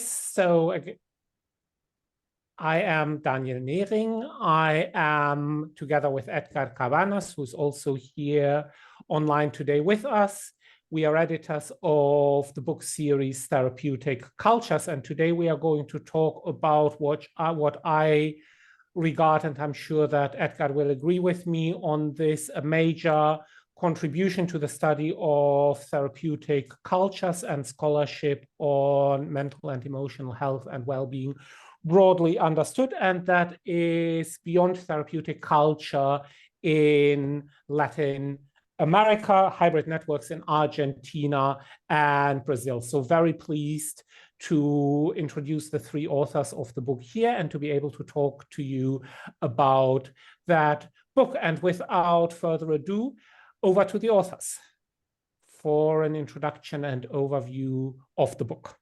I am Daniel Nehring. I am together with Edgar Cabanas, who's also here online today with us. We are editors of the book series Therapeutic Cultures, and today we are going to talk about what I regard, and I'm sure that Edgar will agree with me on this, a major contribution to the study of therapeutic cultures and scholarship on mental and emotional health and well-being broadly understood, and that is Beyond Therapeutic Culture in Latin America, hybrid networks in Argentina and Brazil. So very pleased to introduce the three authors of the book here and to be able to talk to you about that book. And without further ado, over to the authors for an introduction and overview of the book.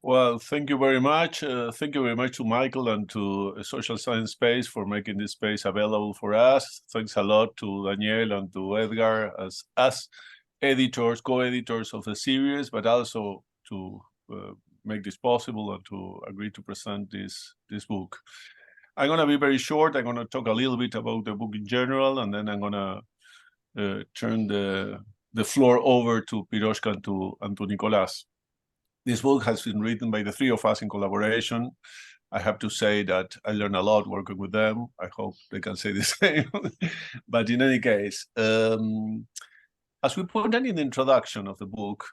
Well, thank you very much. Thank you very much to Michael and to Social Science Space for making this space available for us. Thanks a lot to Daniel and to Edgar as editors, co-editors of the series, but also to make this possible and to agree to present this book. I'm going to be very short. I'm going to talk a little bit about the book in general, and then I'm going to turn the floor over to Piroska and to Nicolás. This book has been written by the three of us in collaboration. I have to say that I learned a lot working with them. I hope they can say the same. But in any case, as we pointed in the introduction of the book,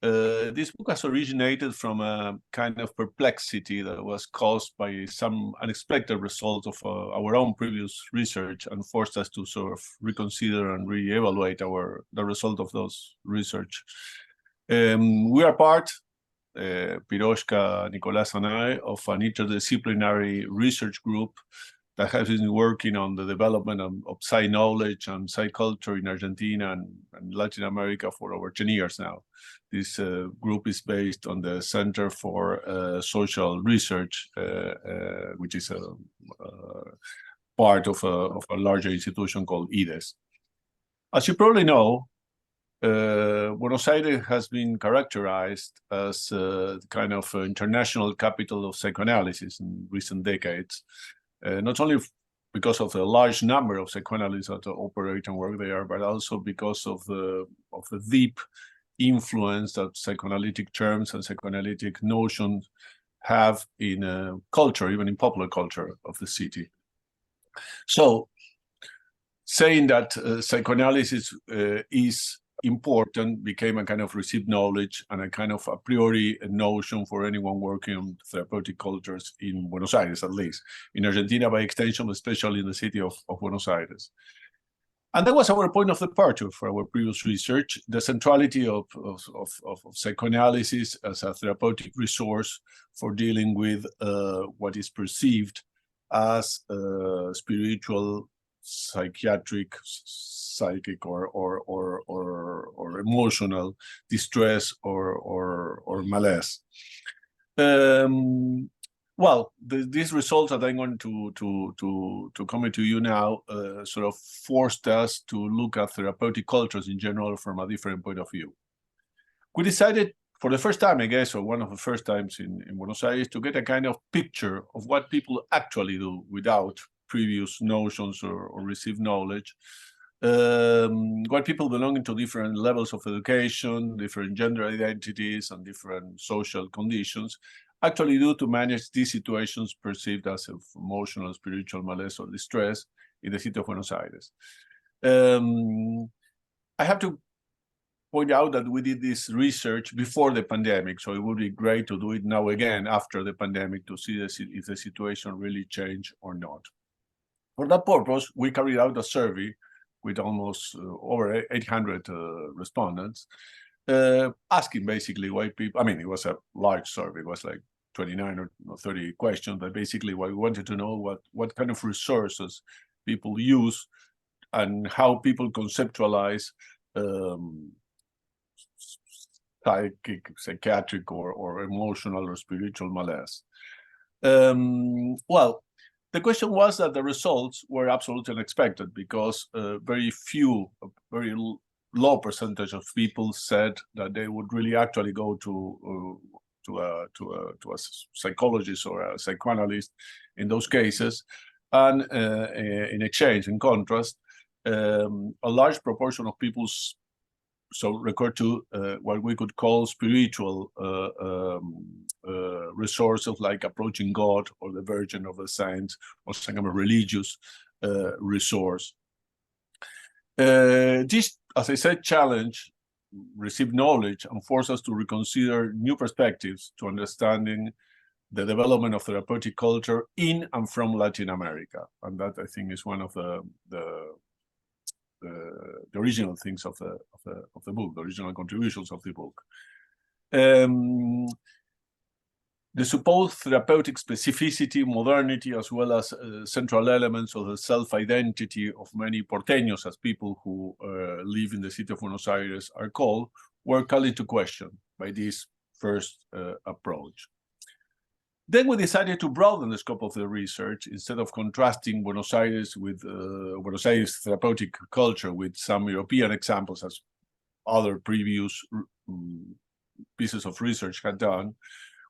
this book has originated from a kind of perplexity that was caused by some unexpected results of our own previous research and forced us to sort of reconsider and reevaluate the result of those research. We are part, Piroska, Nicolás, and I, of an interdisciplinary research group that has been working on the development of Psy knowledge and Psy culture in Argentina and Latin America for over 10 years now. This group is based on the Center for Social Research, which is a part of a larger institution called IDES. As you probably know, Buenos Aires has been characterized as a kind of international capital of psychoanalysis in recent decades, not only because of the large number of psychoanalysts that operate and work there, but also because of the deep influence that psychoanalytic terms and psychoanalytic notions have in culture, even in popular culture of the city. So, saying that psychoanalysis is important became a kind of received knowledge and a kind of a priori notion for anyone working on therapeutic cultures in Buenos Aires, at least. In Argentina, by extension, especially in the city of Buenos Aires. And that was our point of departure for our previous research, the centrality of psychoanalysis as a therapeutic resource for dealing with what is perceived as spiritual, psychiatric, psychic, or emotional distress or malaise. Well, these results that I'm going to comment to you now sort of forced us to look at therapeutic cultures in general from a different point of view. We decided for the first time, I guess, or one of the first times in Buenos Aires, to get a kind of picture of what people actually do without previous notions or received knowledge, what people belonging to different levels of education, different gender identities, and different social conditions actually do to manage these situations perceived as of emotional, spiritual malaise or distress in the city of Buenos Aires. I have to point out that we did this research before the pandemic, so it would be great to do it now again after the pandemic to see if the situation really changed or not. For that purpose, we carried out a survey with almost over 800 respondents, asking basically why people, I mean, it was a large survey, it was like 29 or 30 questions, but basically what we wanted to know what kind of resources people use and how people conceptualize psychiatric or emotional or spiritual malaise. Well, the question was that the results were absolutely unexpected because very low percentage of people said that they would really actually go to a psychologist or a psychoanalyst in those cases, and in exchange, in contrast, a large proportion of people record to what we could call spiritual resources, like approaching God or the Virgin or the Saints, or some kind of religious resource. This, as I said, challenge receive knowledge and force us to reconsider new perspectives to understanding the development of therapeutic culture in and from Latin America. And that, I think, is one of the original things of the book, the original contributions of the book. The supposed therapeutic specificity, modernity, as well as central elements of the self-identity of many porteños, as people who live in the city of Buenos Aires are called, were called into question by this first approach. Then we decided to broaden the scope of the research. Instead of contrasting Buenos Aires with Buenos Aires therapeutic culture with some European examples, as other previous pieces of research had done,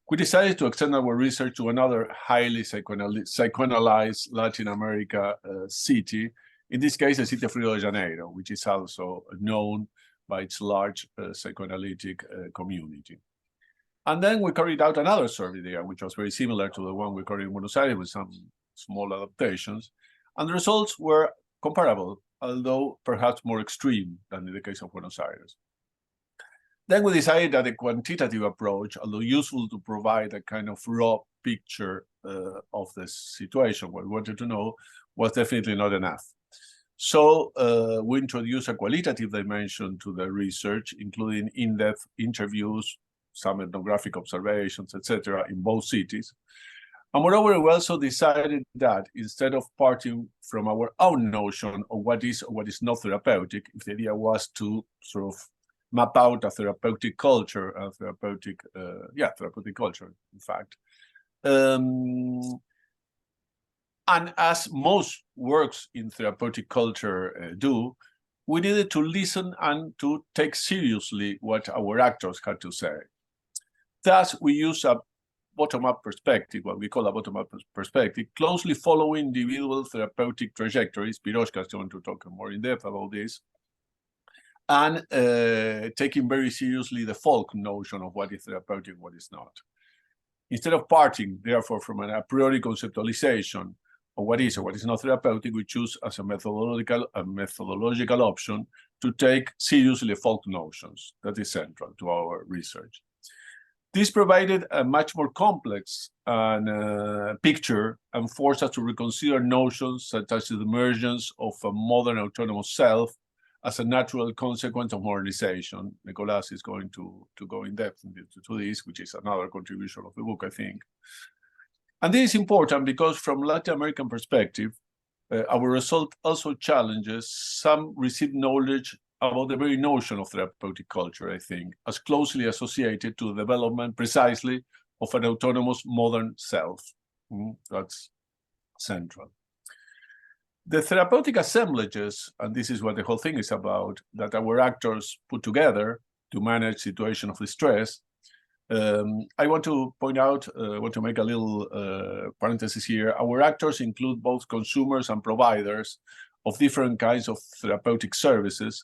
we decided to extend our research to another highly psychoanalyzed Latin America city, in this case, the city of Rio de Janeiro, which is also known by its large psychoanalytic community. And then we carried out another survey there, which was very similar to the one we carried in Buenos Aires with some small adaptations. And the results were comparable, although perhaps more extreme than in the case of Buenos Aires. Then we decided that a quantitative approach, although useful to provide a kind of raw picture of the situation, what we wanted to know, was definitely not enough. So we introduced a qualitative dimension to the research, including in-depth interviews, some ethnographic observations, etc., in both cities. And moreover, we also decided that instead of parting from our own notion of what is or what is not therapeutic, if the idea was to sort of map out a therapeutic culture, therapeutic culture, in fact. And as most works in therapeutic culture do, we needed to listen and to take seriously what our actors had to say. Thus, we use a bottom-up perspective, what we call a bottom-up perspective, closely following individual therapeutic trajectories. Piroska is going to talk more in depth about this, and taking very seriously the folk notion of what is therapeutic and what is not. Instead of parting, therefore, from an a priori conceptualization of what is or what is not therapeutic, we choose as a methodological option to take seriously folk notions. That is central to our research. This provided a much more complex picture and forced us to reconsider notions such as the emergence of a modern autonomous self as a natural consequence of modernization. Nicolás is going to go in depth into this, which is another contribution of the book, I think. And this is important because from Latin American perspective, our result also challenges some received knowledge about the very notion of therapeutic culture, I think, as closely associated to the development precisely of an autonomous modern self. That's central. The therapeutic assemblages, and this is what the whole thing is about, that our actors put together to manage situations of distress, I want to point out, want to make a little parenthesis here. Our actors include both consumers and providers of different kinds of therapeutic services,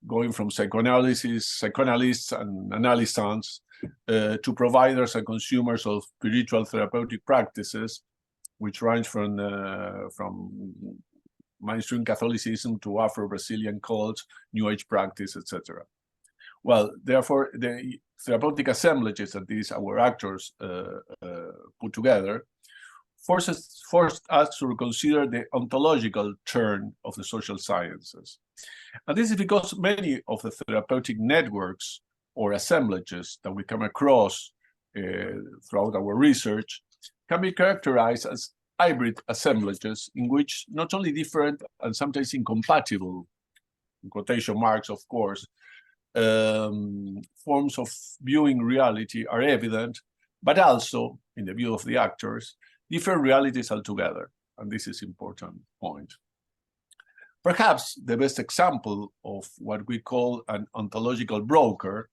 going from psychoanalysts and analysants to providers and consumers of spiritual therapeutic practices, which range from mainstream Catholicism to Afro-Brazilian cults, New Age practice, etc. Well, therefore, the therapeutic assemblages that these our actors put together forced us to reconsider the ontological turn of the social sciences. And this is because many of the therapeutic networks or assemblages that we come across throughout our research can be characterized as hybrid assemblages in which not only different and sometimes incompatible, in quotation marks, of course, forms of viewing reality are evident, but also, in the view of the actors, different realities altogether. And this is an important point. Perhaps the best example of what we call an ontological broker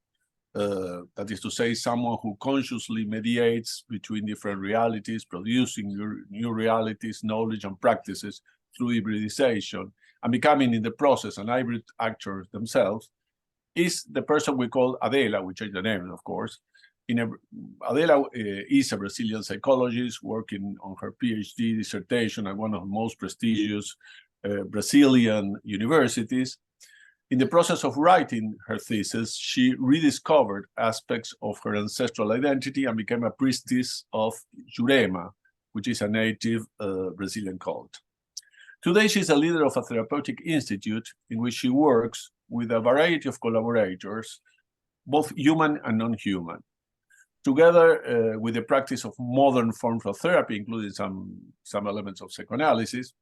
that is to say, someone who consciously mediates between different realities, producing new realities, knowledge, and practices through hybridization, and becoming in the process an hybrid actor themselves, is the person we call Adela. We changed the name, of course. Adela is a Brazilian psychologist working on her PhD dissertation at one of the most prestigious Brazilian universities. In the process of writing her thesis, she rediscovered aspects of her ancestral identity and became a priestess of Jurema, which is a native Brazilian cult. Today, she's a leader of a therapeutic institute in which she works with a variety of collaborators, both human and non-human, together with the practice of modern forms of therapy, including some elements of psychoanalysis.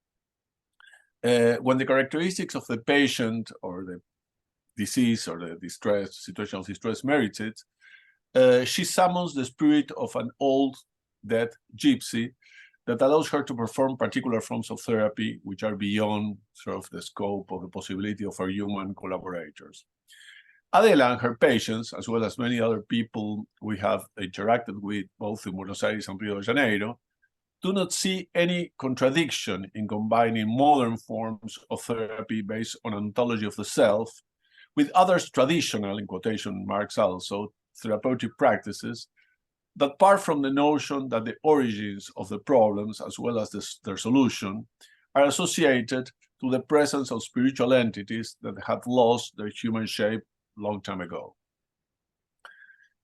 When the characteristics of the patient or the disease or the distress, situation of distress merits it, she summons the spirit of an old dead gypsy that allows her to perform particular forms of therapy which are beyond sort of the scope of the possibility of her human collaborators. Adela and her patients, as well as many other people we have interacted with both in Buenos Aires and Rio de Janeiro, do not see any contradiction in combining modern forms of therapy based on ontology of the self with others traditional, in quotation marks also, therapeutic practices that part from the notion that the origins of the problems, as well as their solution, are associated to the presence of spiritual entities that have lost their human shape long time ago.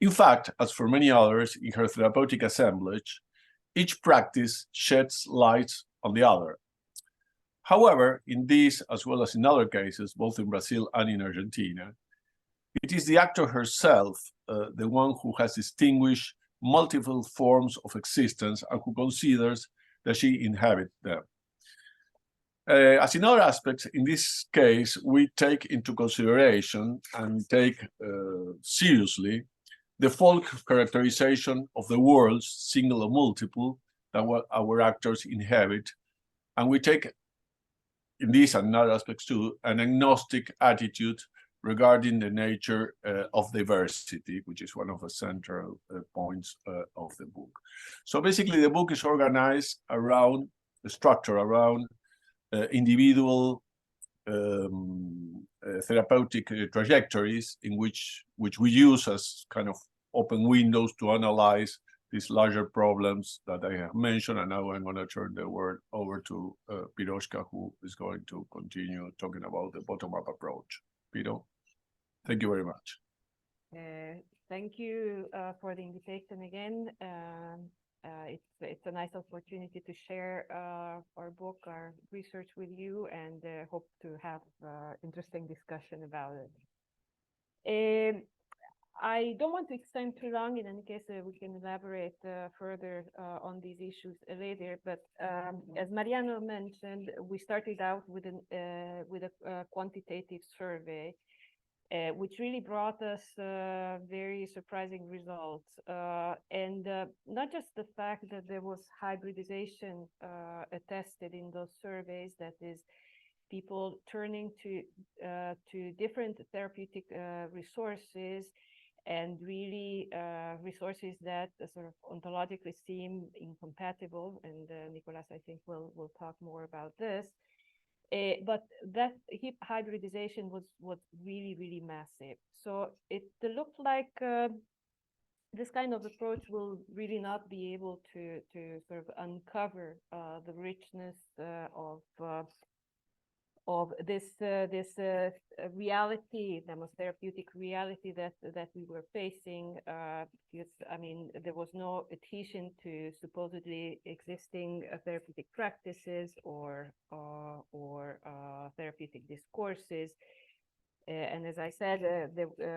In fact, as for many others in her therapeutic assemblage, each practice sheds light on the other. However, in this, as well as in other cases, both in Brazil and in Argentina, it is the actor herself, the one who has distinguished multiple forms of existence and who considers that she inhabits them. As in other aspects, in this case, we take into consideration and take seriously the folk characterization of the worlds, single or multiple, that our actors inhabit, and we take, in these and other aspects too, an agnostic attitude regarding the nature of diversity, which is one of the central points of the book. So basically, the book is organized around the structure, around individual therapeutic trajectories in which we use as kind of open windows to analyze these larger problems that I have mentioned. And now I'm going to turn the word over to Piroska, who is going to continue talking about the bottom-up approach. Piro, thank you very much. Thank you for the invitation again. It's a nice opportunity to share our book, our research with you, and hope to have interesting discussion about it. I don't want to extend too long. In any case, we can elaborate further on these issues later. But as Mariano mentioned, we started out with a quantitative survey, which really brought us very surprising results. And not just the fact that there was hybridization attested in those surveys, that is, people turning to different therapeutic resources, and really resources that sort of ontologically seem incompatible. And Nicolás, I think, will talk more about this. But that hybridization was really, really massive. So it looked like this kind of approach will really not be able to sort of uncover the richness of this reality, the most therapeutic reality that we were facing. Because I mean, there was no adhesion to supposedly existing therapeutic practices or therapeutic discourses. And as I said,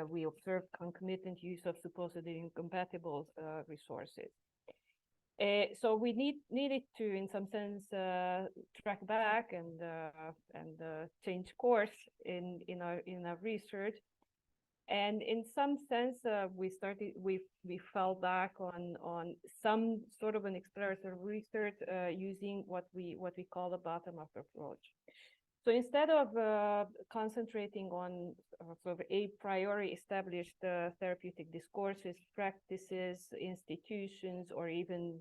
we observed concomitant use of supposedly incompatible resources. So we needed to, in some sense, track back and change course in our research. And in some sense, we fell back on some sort of an exploratory research using what we call the bottom-up approach. So instead of concentrating on sort of a priori established therapeutic discourses, practices, institutions, or even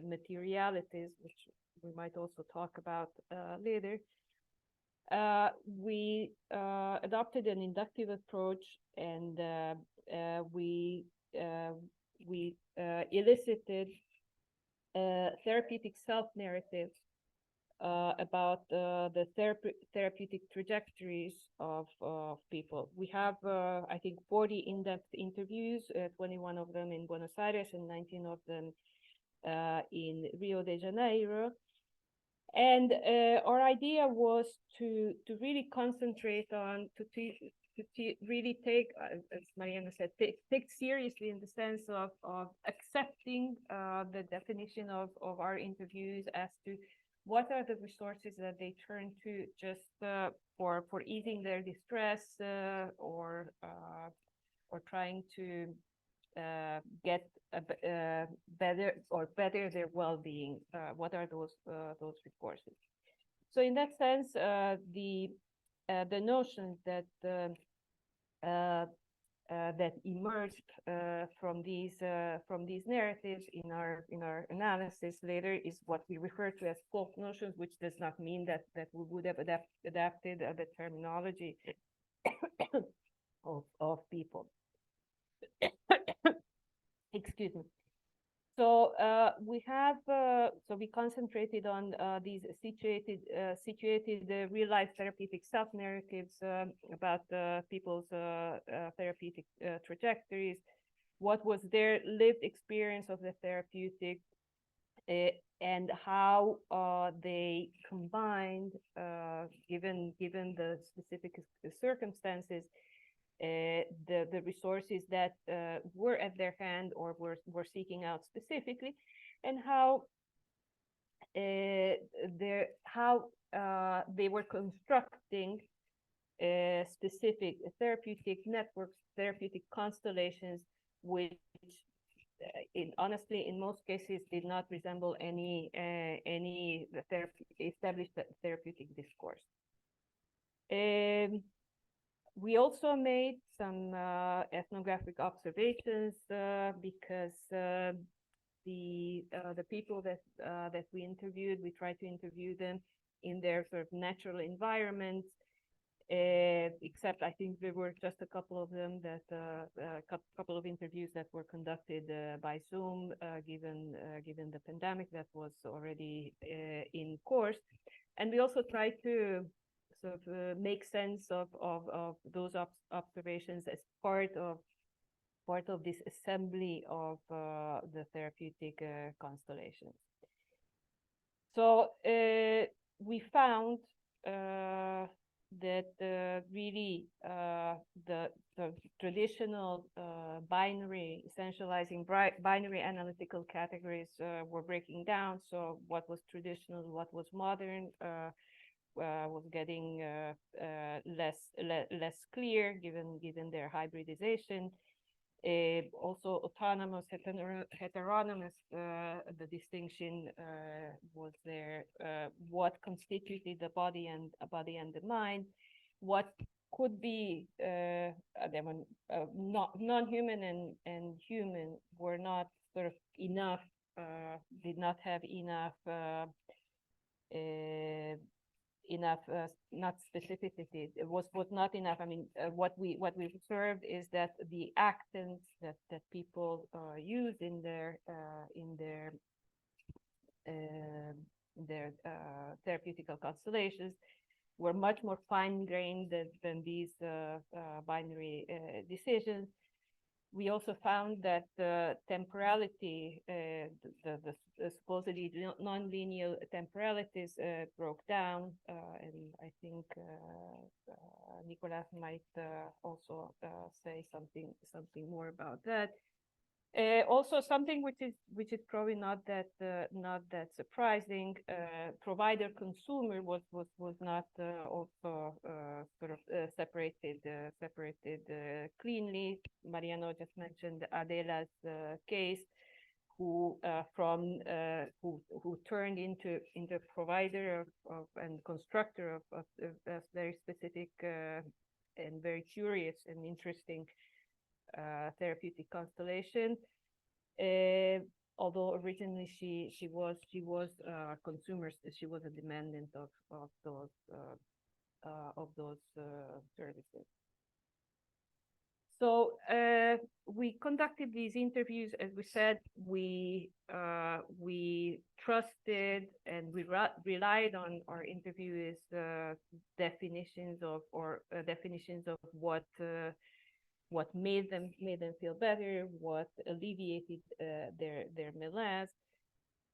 materialities, which we might also talk about later, we adopted an inductive approach, and we elicited therapeutic self-narratives about the therapeutic trajectories of people. We have, I think, 40 in-depth interviews, 21 of them in Buenos Aires and 19 of them in Rio de Janeiro. And our idea was to really concentrate on, to really take, as Mariano said, take seriously in the sense of accepting the definition of our interviews as to what are the resources that they turn to just for easing their distress or trying to get a better their well-being. What are those resources? So in that sense, the notions that that emerged from these narratives in our analysis later is what we refer to as folk notions, which does not mean that we would have adapted the terminology of people. Excuse me. So we have we concentrated on these situated real life therapeutic self-narratives about people's therapeutic trajectories, what was their lived experience of the therapeutic, and how they combined, given the specific circumstances, the resources that were at their hand or were seeking out specifically, and how they were constructing specific therapeutic networks, therapeutic constellations, which honestly in most cases did not resemble any established therapeutic discourse. We also made some ethnographic observations because the people that we interviewed, we tried to interview them in their sort of natural environments, except I think there were just a couple of them that couple of interviews that were conducted by Zoom, given the pandemic that was already in course, and we also tried to sort of make sense of those observations as part of this assembly of the therapeutic constellations. So we found that really the traditional binary, essentializing binary analytical categories were breaking down. So what was traditional, what was modern, was getting less clear given their hybridization. Also autonomous, heteronymous, the distinction was there. What constituted the body and the mind, what could be non-human and human were not sort of enough, did not have enough not specificity. It was not enough. I mean, what we observed is that the accents that people use in their therapeutical constellations were much more fine-grained than these binary decisions. We also found that temporality, the supposedly non-linear temporalities broke down, and I think Nicolás might also say something more about that. Also, something which is probably not that surprising. Provider consumer was not also sort of separated cleanly. Mariano just mentioned Adela's case, who turned into provider of and constructor of a very specific and very curious and interesting therapeutic constellation. Although originally she was consumer, she was a demandant of those services. So we conducted these interviews. As we said, we trusted and we relied on our interviewers' definitions of what made them feel better, what alleviated their malaise.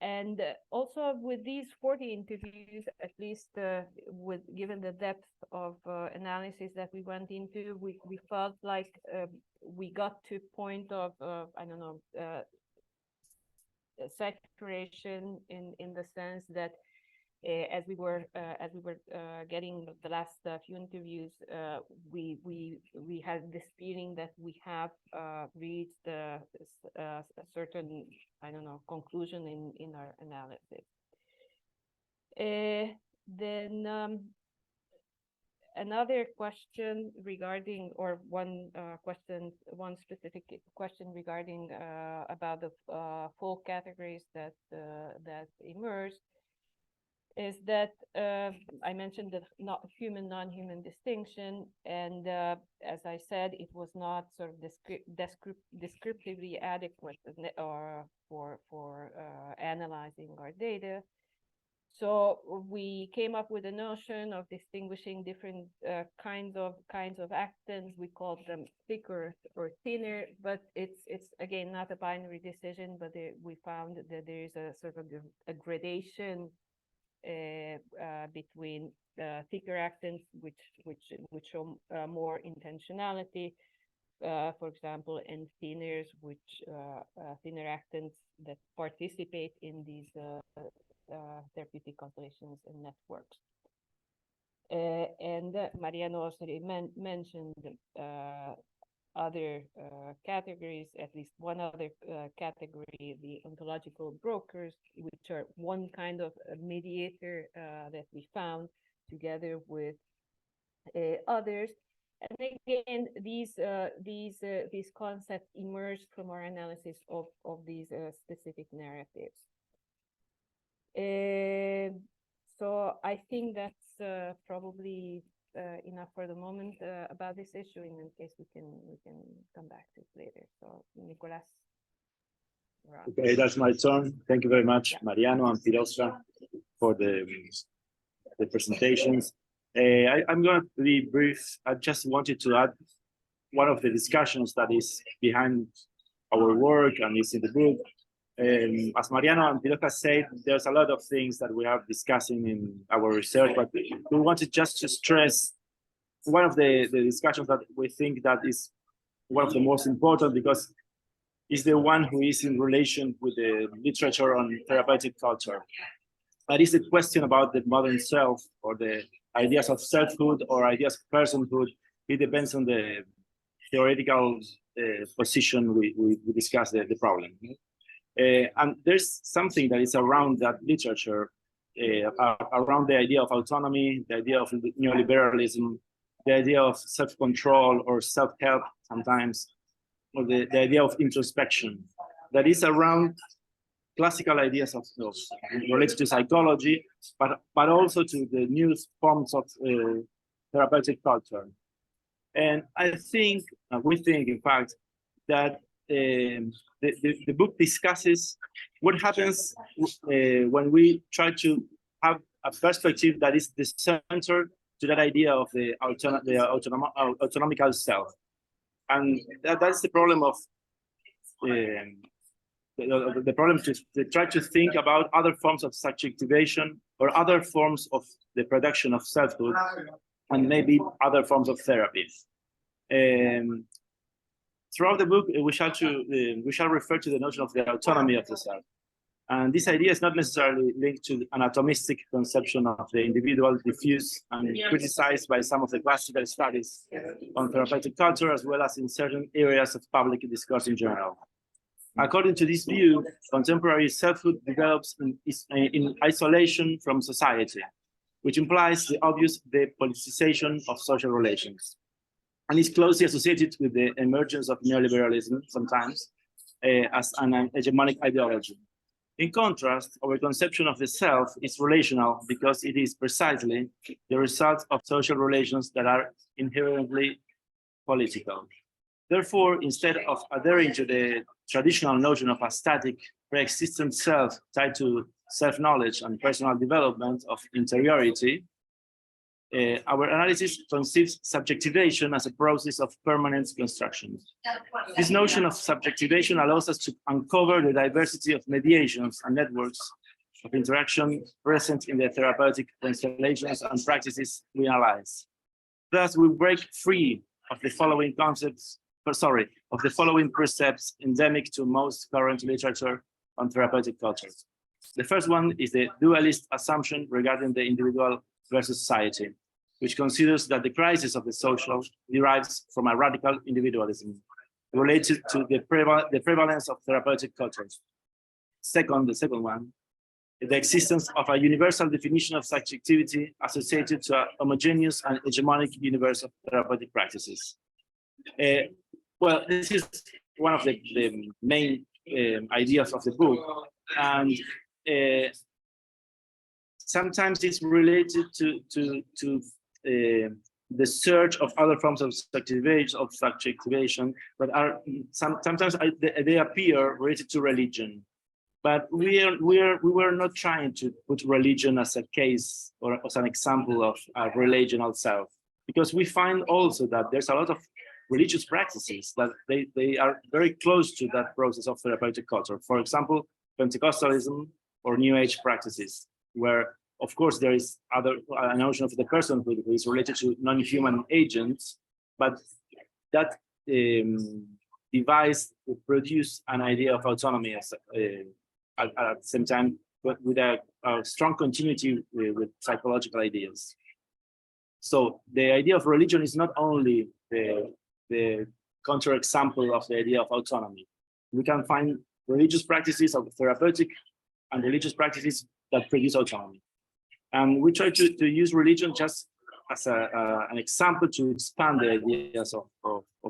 And also with these 40 interviews, at least given the depth of analysis that we went into, we felt like we got to a point of I don't know, saturation in the sense that as we were getting the last few interviews, we had this feeling that we have reached a certain, I don't know, conclusion in our analysis. Then another question regarding, or one specific question regarding about the full categories that emerged, is that I mentioned the human, non-human distinction, and as I said, it was not sort of descriptively adequate for analyzing our data. So we came up with a notion of distinguishing different kinds of actins. We called them thicker or thinner, but it's again not a binary decision. But we found that there is a sort of a gradation between thicker actins, which show more intentionality, for example, and thinners, which thinner actins that participate in these therapeutic constellations and networks. And Mariano also mentioned other categories, at least one other category, the ontological brokers, which are one kind of mediator that we found together with others. And again, these concepts emerged from our analysis of these specific narratives. So I think that's probably enough for the moment about this issue. In case we can come back to it later. So Nicolás. Okay, that's my turn. Thank you very much, Mariano and Piroska, for the presentations. I'm going to be brief. I just wanted to add one of the discussions that is behind our work and is in the book. As Mariano and Piroska said, there's a lot of things that we are discussing in our research, but we wanted just to stress one of the discussions that we think that is one of the most important, because it's the one who is in relation with the literature on therapeutic culture. That is the question about the modern self, or the ideas of selfhood or ideas of personhood. It depends on the theoretical position we discuss the problem. And there's something that is around that literature, around the idea of autonomy, the idea of neoliberalism, the idea of self-control or self-help sometimes, or the idea of introspection, that is around classical ideas of those related to psychology, but also to the new forms of therapeutic culture. And I think, we think, in fact, that the book discusses what happens when we try to have a perspective that is the center to that idea of the autonomical self. And that's the problem of the problem to try to think about other forms of subjectivation or other forms of the production of selfhood, and maybe other forms of therapies. Throughout the book, we shall refer to the notion of the autonomy of the self. And this idea is not necessarily linked to an atomistic conception of the individual, diffuse and criticized by some of the classical studies on therapeutic culture, as well as in certain areas of public discourse in general. According to this view, contemporary selfhood develops in isolation from society, which implies the obvious depoliticization of social relations, and is closely associated with the emergence of neoliberalism, sometimes as an hegemonic ideology. In contrast, our conception of the self is relational because it is precisely the result of social relations that are inherently political. Therefore, instead of adhering to the traditional notion of a static, pre-existent self tied to self-knowledge and personal development of interiority, our analysis conceives subjectivation as a process of permanent construction. This notion of subjectivation allows us to uncover the diversity of mediations and networks of interaction present in the therapeutic constellations and practices we analyze. Thus, we break free of the following of the following precepts endemic to most current literature on therapeutic cultures. The first one is the dualist assumption regarding the individual versus society, which considers that the crisis of the social derives from a radical individualism related to the prevalence of therapeutic cultures. The second one, the existence of a universal definition of subjectivity associated to a homogeneous and hegemonic universe of therapeutic practices. Well, this is one of the main ideas of the book, and sometimes it's related to the search of other forms of subjectivation, but sometimes they appear related to religion. But we were not trying to put religion as a case or as an example of a relational self, because we find also that there's a lot of religious practices that they are very close to that process of therapeutic culture. For example, Pentecostalism or New Age practices, where of course there is a notion of the personhood who is related to non-human agents, but that device produce an idea of autonomy at the same time, but with a strong continuity with psychological ideas. So the idea of religion is not only the counterexample of the idea of autonomy. We can find religious practices of therapeutic and religious practices that produce autonomy. And we try to use religion just as an example to expand the ideas of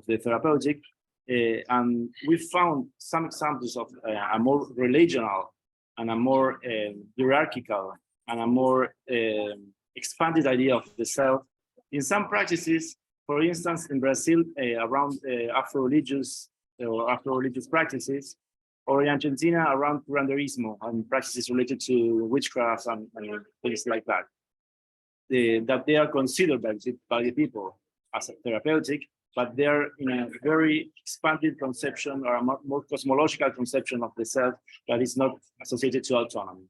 the therapeutic. And we found some examples of a more relational and a more hierarchical and a more expanded idea of the self in some practices. For instance, in Brazil, around Afro-religious practices, or in Argentina, around curanderismo and practices related to witchcraft and things like that. That they are considered by the people as a therapeutic, but they're in a very expanded conception or a more cosmological conception of the self that is not associated to autonomy.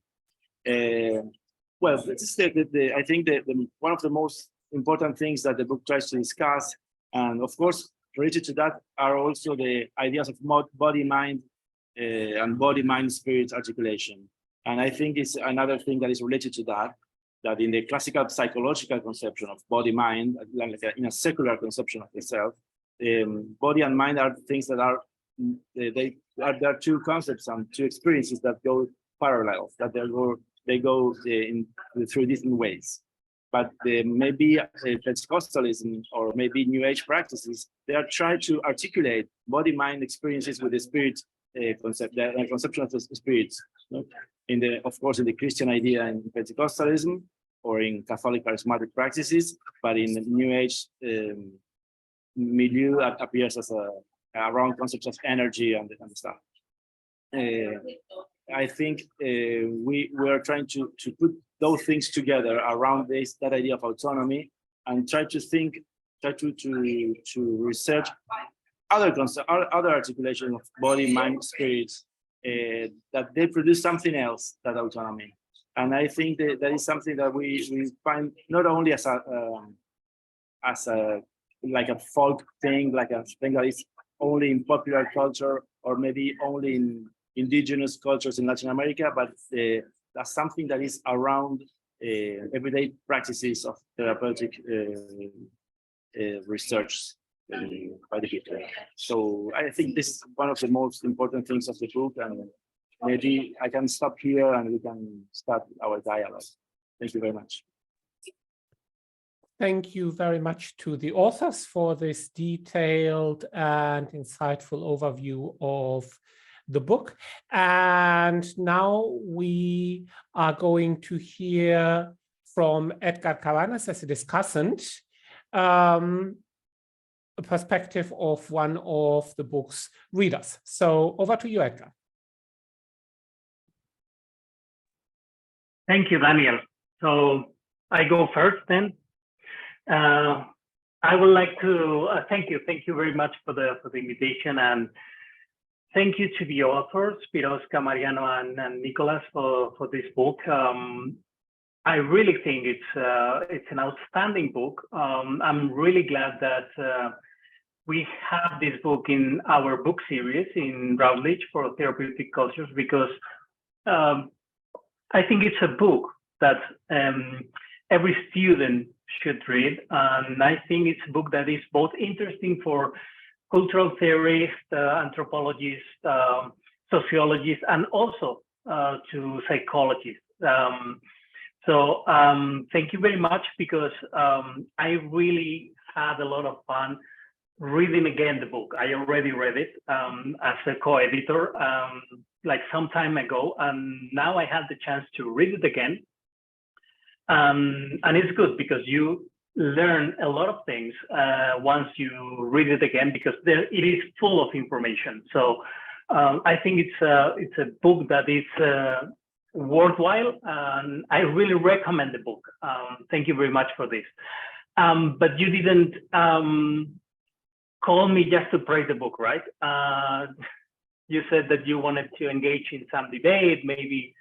Well, this is I think one of the most important things that the book tries to discuss, and of course, related to that are also the ideas of body-mind and body-mind-spirit articulation. And I think it's another thing that is related to that in the classical psychological conception of body-mind, like in a secular conception of the self, body and mind are things that are, there are two concepts and two experiences that go parallel, that they go through different ways. But maybe Pentecostalism or maybe New Age practices, they are trying to articulate body-mind experiences with the spirit concept, the conception of the spirit. Of course, in the Christian idea in Pentecostalism or in Catholic charismatic practices, but in the New Age milieu appears as around concepts of energy and stuff. I think we are trying to put those things together around that idea of autonomy and try to research other concepts, other articulation of body, mind, spirit, that they produce something else than autonomy. And I think that is something that we find not only as a like a folk thing, like a thing that is only in popular culture or maybe only in indigenous cultures in Latin America, but that's something that is around everyday practices of therapeutic research by the Hitler. So I think this is one of the most important things of the book, and maybe I can stop here and we can start our dialogue. Thank you very much. Thank you very much to the authors for this detailed and insightful overview of the book. And now we are going to hear from Edgar Cabanas as a discussant, a perspective of one of the book's readers. So over to you, Edgar. Thank you, Daniel. So I go first then. I would like to thank you very much for the invitation, and thank you to the authors, Piroska, Mariano, and Nicolás for this book. I really think it's an outstanding book. I'm really glad that we have this book in our book series in Routledge for Therapeutic Cultures, because I think it's a book that every student should read. And I think it's a book that is both interesting for cultural theorists, anthropologists, sociologists, and also to psychologists. So thank you very much, because I really had a lot of fun reading again the book. I already read it as a co-editor like some time ago, and now I had the chance to read it again. And it's good because you learn a lot of things once you read it again, because it is full of information. So I think it's a book that is worthwhile, and I really recommend the book. Thank you very much for this. But you didn't call me just to praise the book, right? You said that you wanted to engage in some debate, maybe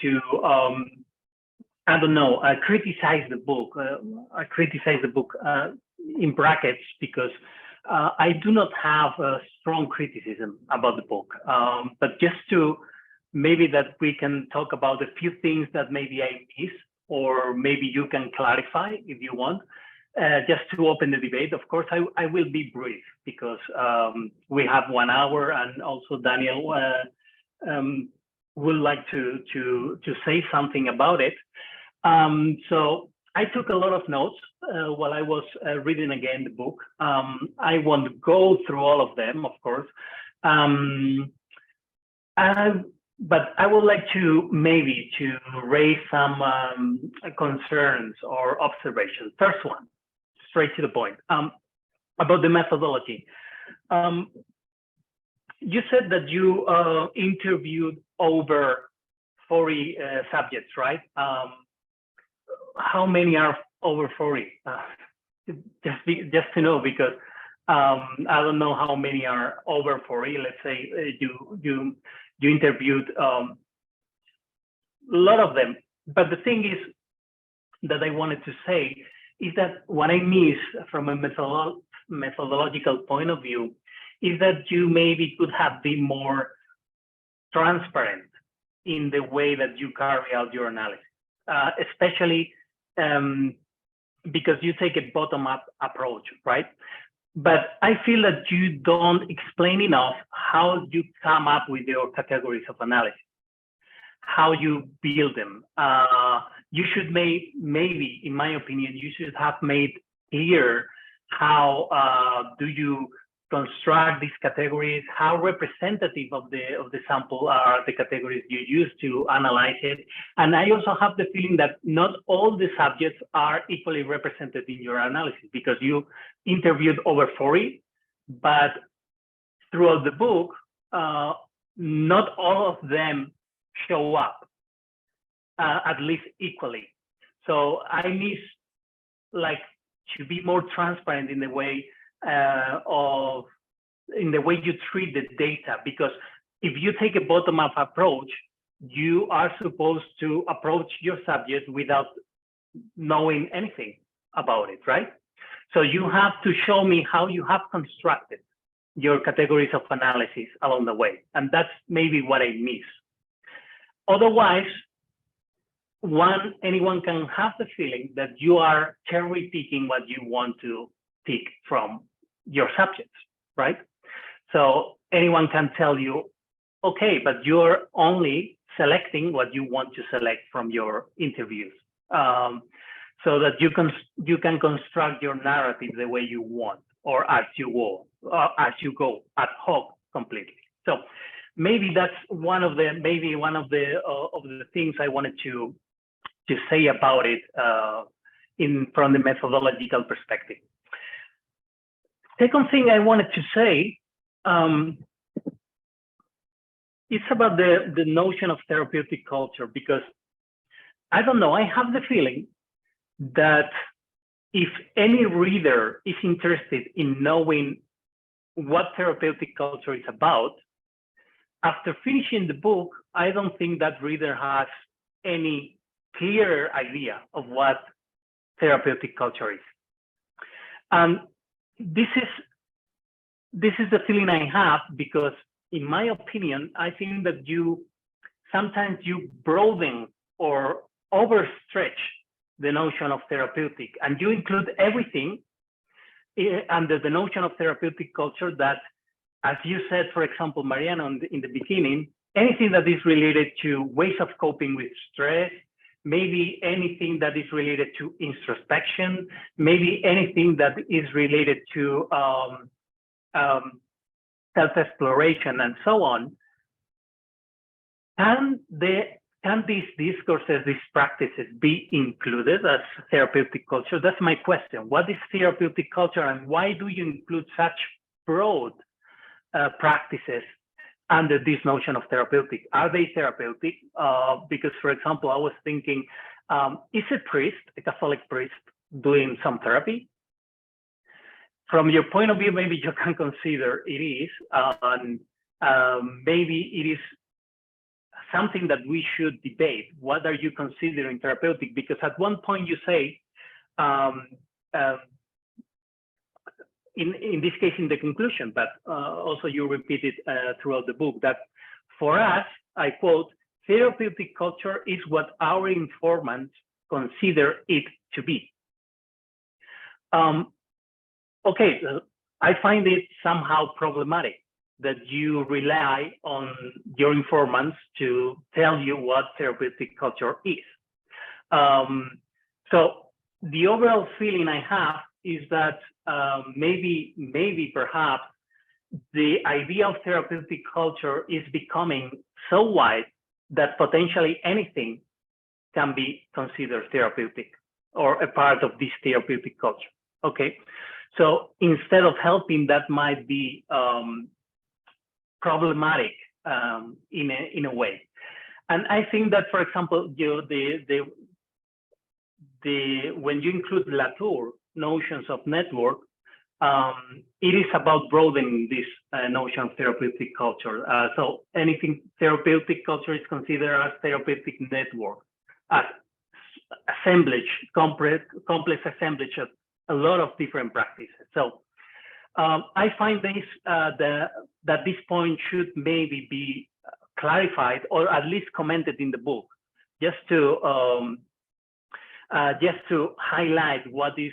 to I don't know, criticize the book. I criticize the book in brackets, because I do not have a strong criticism about the book, but just to maybe that we can talk about a few things that maybe I miss, or maybe you can clarify if you want, just to open the debate. Of course, I will be brief, because we have 1 hour, and also Daniel would like to say something about it. So I took a lot of notes while I was reading again the book. I won't go through all of them, of course, but I would like to maybe raise some concerns or observations. First one, straight to the point, about the methodology. You said that you interviewed over 40 subjects, right? How many are over 40? Just to know, because I don't know how many are over 40. Let's say you interviewed a lot of them. But the thing is that I wanted to say is that what I miss from a methodological point of view is that you maybe could have been more transparent in the way that you carry out your analysis, especially because you take a bottom-up approach, right? But I feel that you don't explain enough how you come up with your categories of analysis, how you build them. You should maybe, in my opinion, you should have made clear how do you construct these categories, how representative of the sample are the categories you use to analyze it. And I also have the feeling that not all the subjects are equally represented in your analysis, because you interviewed over 40, but throughout the book, not all of them show up, at least equally. So I miss, like, to be more transparent in the way you treat the data, because if you take a bottom-up approach, you are supposed to approach your subject without knowing anything about it, right? So you have to show me how you have constructed your categories of analysis along the way, and that's maybe what I miss. Otherwise, anyone can have the feeling that you are cherry picking what you want to pick from your subjects, right? So anyone can tell you, okay, but you're only selecting what you want to select from your interviews, so that you can construct your narrative the way you want, or as you go ad hoc completely. So maybe that's one of the things I wanted to say about it from the methodological perspective. Second thing I wanted to say, it's about the notion of therapeutic culture, because I don't know, I have the feeling that if any reader is interested in knowing what therapeutic culture is about, after finishing the book, I don't think that reader has any clear idea of what therapeutic culture is. And this is the feeling I have, because in my opinion, I think that sometimes you broaden or overstretch the notion of therapeutic, and you include everything under the notion of therapeutic culture that, as you said, for example, Mariano, in the beginning, anything that is related to ways of coping with stress, maybe anything that is related to introspection, maybe anything that is related to self-exploration and so on. Can these discourses, these practices be included as therapeutic culture? That's my question. What is therapeutic culture, and why do you include such broad practices under this notion of therapeutic? Are they therapeutic? Because, for example, I was thinking, is a Catholic priest, doing some therapy? From your point of view, maybe you can consider it is, and maybe it is something that we should debate. What are you considering therapeutic? Because at one point you say, in this case in the conclusion, but also you repeat it throughout the book, that for us, I quote, therapeutic culture is what our informants consider it to be. Okay, I find it somehow problematic that you rely on your informants to tell you what therapeutic culture is. So the overall feeling I have is that maybe perhaps the idea of therapeutic culture is becoming so wide that potentially anything can be considered therapeutic or a part of this therapeutic culture. Okay, so instead of helping, that might be problematic in a way. And I think that, for example, when you include Latour notions of network, it is about broadening this notion of therapeutic culture. So anything therapeutic culture is considered as therapeutic network, as assemblage, complex assemblage of a lot of different practices. So I find this that this point should maybe be clarified or at least commented in the book, just to highlight what is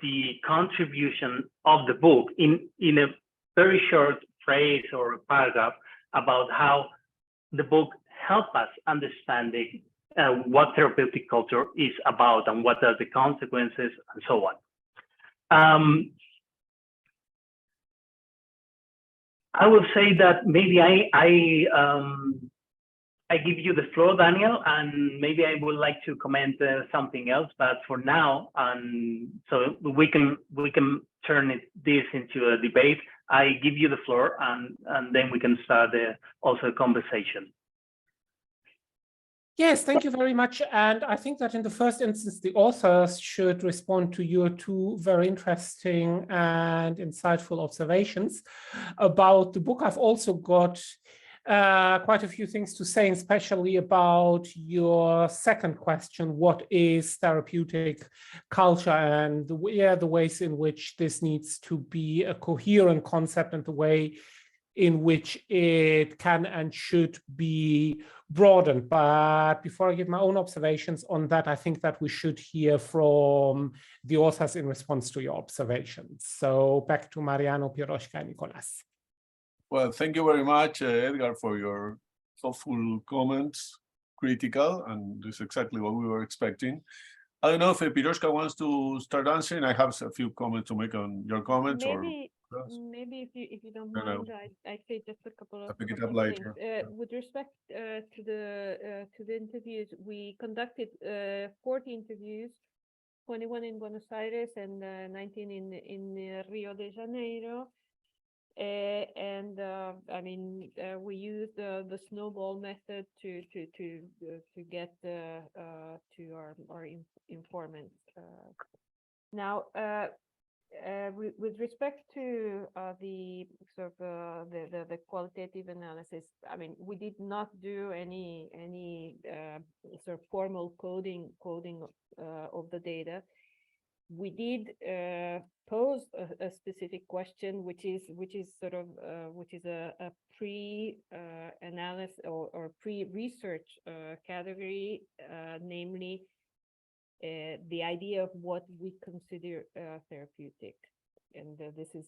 the contribution of the book in a very short phrase or paragraph about how the book helps us understanding what therapeutic culture is about and what are the consequences and so on. I will say that maybe I give you the floor, Daniel, and maybe I would like to comment something else, but for now, so we can turn this into a debate. I give you the floor, and then we can start also a conversation. Yes, thank you very much. And I think that in the first instance, the authors should respond to your two very interesting and insightful observations about the book. I've also got quite a few things to say, especially about your second question, what is therapeutic culture, and the ways in which this needs to be a coherent concept and the way in which it can and should be broadened. But before I give my own observations on that, I think that we should hear from the authors in response to your observations. So back to Mariano, Piroska, and Nicolás. Well, thank you very much, Edgar, for your thoughtful comments, critical, and this is exactly what we were expecting. I don't know if Piroska wants to start answering. I have a few comments to make on your comments. Maybe if you don't mind, I say just a couple of. I'll pick it up later. With respect to the interviews, we conducted 40 interviews, 21 in Buenos Aires and 19 in Rio de Janeiro. I mean, we used the snowball method to get to our informants. Now, with respect to the sort of the qualitative analysis, I mean, we did not do any sort of formal coding of the data. We did pose a specific question, which is a pre-analysis or pre-research category, namely the idea of what we consider therapeutic. And this is,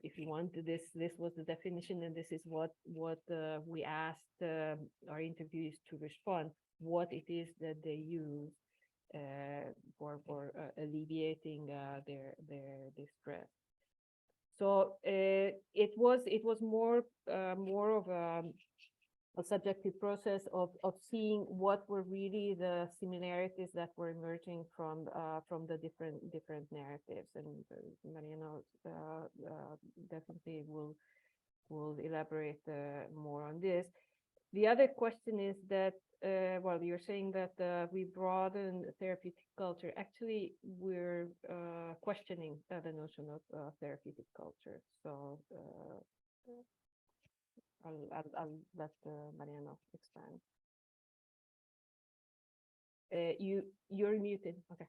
if you want, this was the definition, and this is what we asked our interviewees to respond, what it is that they use for alleviating their distress. So it was more of a subjective process of seeing what were really the similarities that were emerging from the different narratives, and Mariano definitely will elaborate more on this. The other question is that, well, you're saying that we broaden therapeutic culture. Actually, we're questioning the notion of therapeutic culture. So I'll let Mariano expand. You're muted. Okay.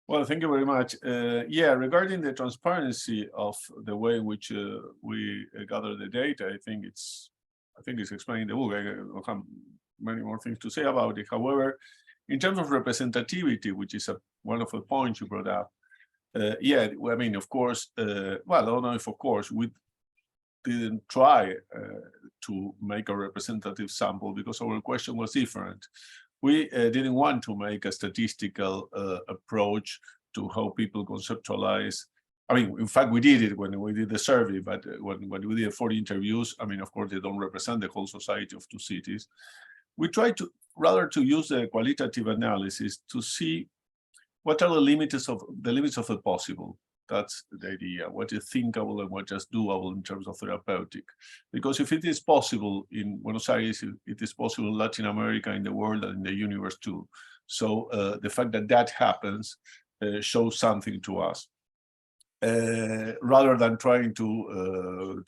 Well, thank you very much. Yeah, regarding the transparency of the way in which we gather the data, I think it's explained in the book. I don't have many more things to say about it. However, in terms of representativity, which is one of the points you brought up, yeah, I mean, of course, well, I don't know if of course we didn't try to make a representative sample because our question was different. We didn't want to make a statistical approach to how people conceptualize. I mean, in fact, we did it when we did the survey, but when we did 40 interviews, I mean, of course, they don't represent the whole society of two cities. We tried to rather to use the qualitative analysis to see what are the limits of the possible. That's the idea. What is thinkable and what is doable in terms of therapeutic. Because if it is possible in Buenos Aires, it is possible in Latin America, in the world, and in the universe too. So the fact that that happens shows something to us. Rather than trying to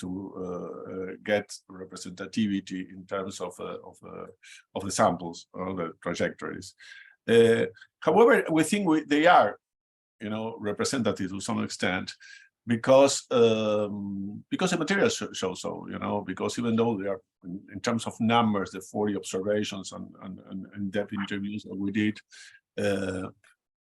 get representativity in terms of the samples or the trajectories. However, we think they are, you know, representative to some extent, because the materials show so, you know, because even though they are in terms of numbers, the 40 observations and in-depth interviews that we did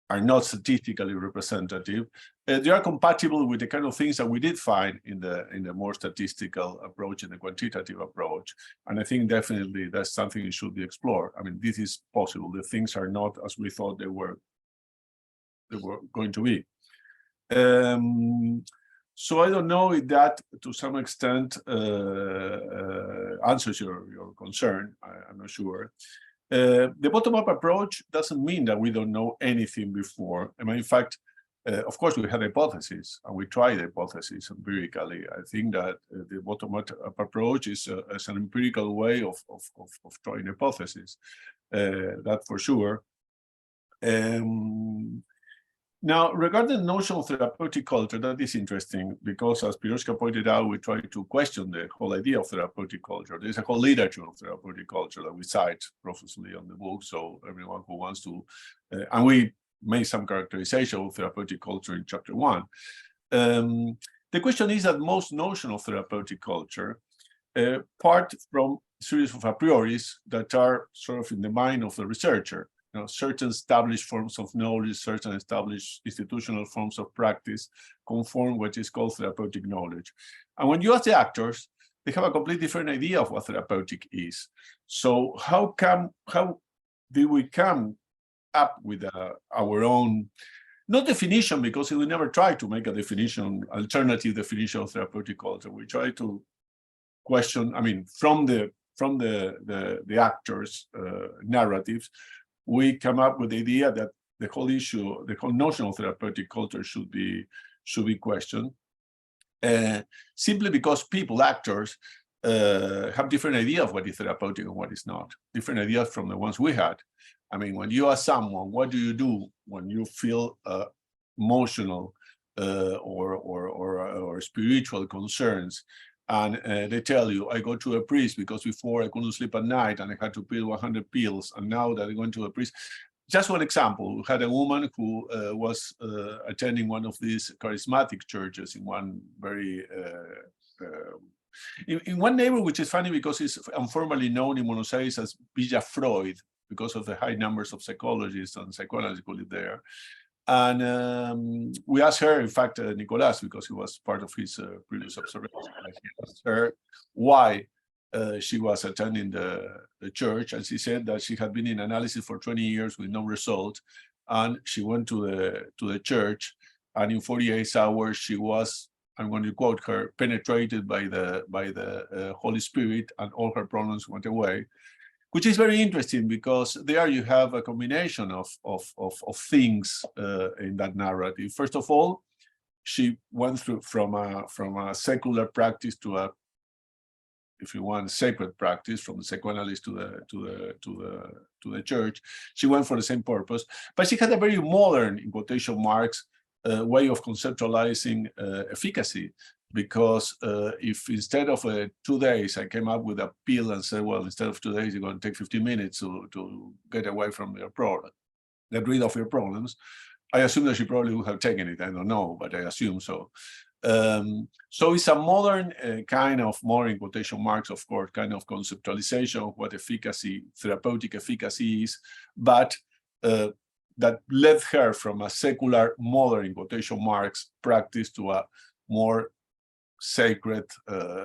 are not statistically representative. They are compatible with the kind of things that we did find in the more statistical approach, in the quantitative approach. And I think definitely that's something that should be explored. I mean, this is possible. The things are not as we thought they were going to be. So I don't know if that, to some extent, answers your concern. I'm not sure. The bottom-up approach doesn't mean that we don't know anything before. I mean, in fact, of course, we had hypotheses, and we tried hypotheses empirically. I think that the bottom-up approach is an empirical way of trying hypotheses. That for sure. Now, regarding the notion of therapeutic culture, that is interesting because, as Piroska pointed out, we try to question the whole idea of therapeutic culture. There's a whole literature of therapeutic culture that we cite profusely on the book, so everyone who wants to, and we made some characterization of therapeutic culture in chapter 1. The question is that most notion of therapeutic culture part from a series of a prioris that are sort of in the mind of the researcher. Certain established forms of knowledge, certain established institutional forms of practice conform what is called therapeutic knowledge. And when you ask the actors, they have a completely different idea of what therapeutic is. So how do we come up with our own, not definition, because we never try to make a definition, alternative definition of therapeutic culture. We try to question, I mean, from the actors' narratives, we come up with the idea that the whole issue, the whole notion of therapeutic culture should be questioned, simply because people, actors, have different idea of what is therapeutic and what is not, different ideas from the ones we had. I mean, when you ask someone, what do you do when you feel emotional or spiritual concerns? And they tell you, I go to a priest because before I couldn't sleep at night and I had to pill 100 pills. And now that I'm going to a priest. Just one example, we had a woman who was attending one of these charismatic churches in one very, in one neighborhood, which is funny because it's informally known in Buenos Aires as Villa Freud, because of the high numbers of psychologists and psychoanalysts who live there. And we asked her, in fact, Nicolás, because he was part of his previous observations, I asked her why she was attending the church, and she said that she had been in analysis for 20 years with no result, and she went to the church, and in 48 hours she was, I'm going to quote her, penetrated by the Holy Spirit, and all her problems went away. Which is very interesting because there you have a combination of things in that narrative. First of all, she went through from a secular practice to a, if you want, sacred practice, from the psychoanalyst to the church. She went for the same purpose, but she had a very modern, in quotation marks, way of conceptualizing efficacy. Because if instead of 2 days, I came up with a pill and said, well, instead of 2 days, you're going to take 15 minutes to get away from your problem, get rid of your problems, I assume that she probably would have taken it. I don't know, but I assume so. So it's a modern kind of, modern quotation marks, of course, kind of conceptualization of what efficacy, therapeutic efficacy is, but that led her from a secular, modern quotation marks practice to a more sacred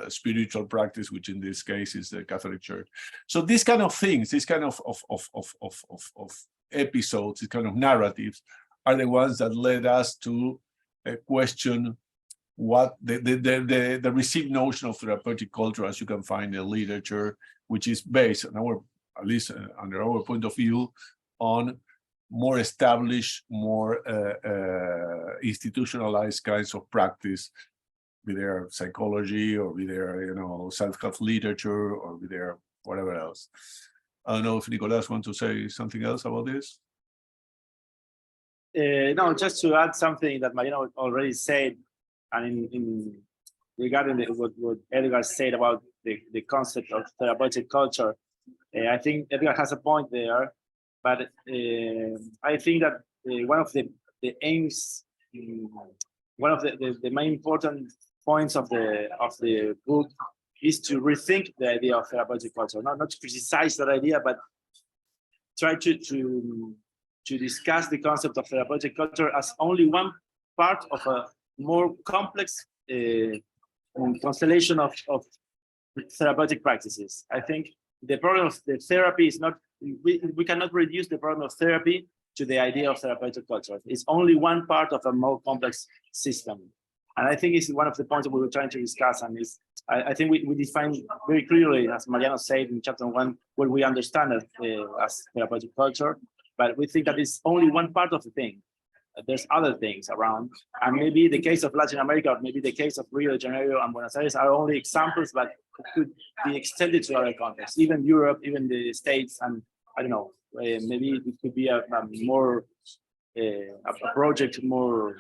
spiritual practice, which in this case is the Catholic Church. So these kind of things, these kind of episodes, these kind of narratives are the ones that led us to question what the received notion of therapeutic culture, as you can find in the literature, which is based on our, at least under our point of view, on more established, more institutionalized kinds of practice, with their psychology or with their, self-help literature or with their whatever else. I don't know if Nicolás wants to say something else about this. No, just to add something that Mariano already said, and in regarding what Edgar said about the concept of therapeutic culture, I think Edgar has a point there, but I think that one of the aims, one of the main important points of the book is to rethink the idea of therapeutic culture, not to criticize that idea, but try to discuss the concept of therapeutic culture as only one part of a more complex constellation of therapeutic practices. I think the problem of the therapy is not, we cannot reduce the problem of therapy to the idea of therapeutic culture. It's only one part of a more complex system. And I think it's one of the points that we were trying to discuss, and I think we define very clearly, as Mariano said in chapter 1, what we understand as therapeutic culture, but we think that it's only one part of the thing. There's other things around, and maybe the case of Latin America, or maybe the case of Rio de Janeiro and Buenos Aires are only examples, but it could be extended to other contexts, even Europe, even the States, and I don't know, maybe it could be a project more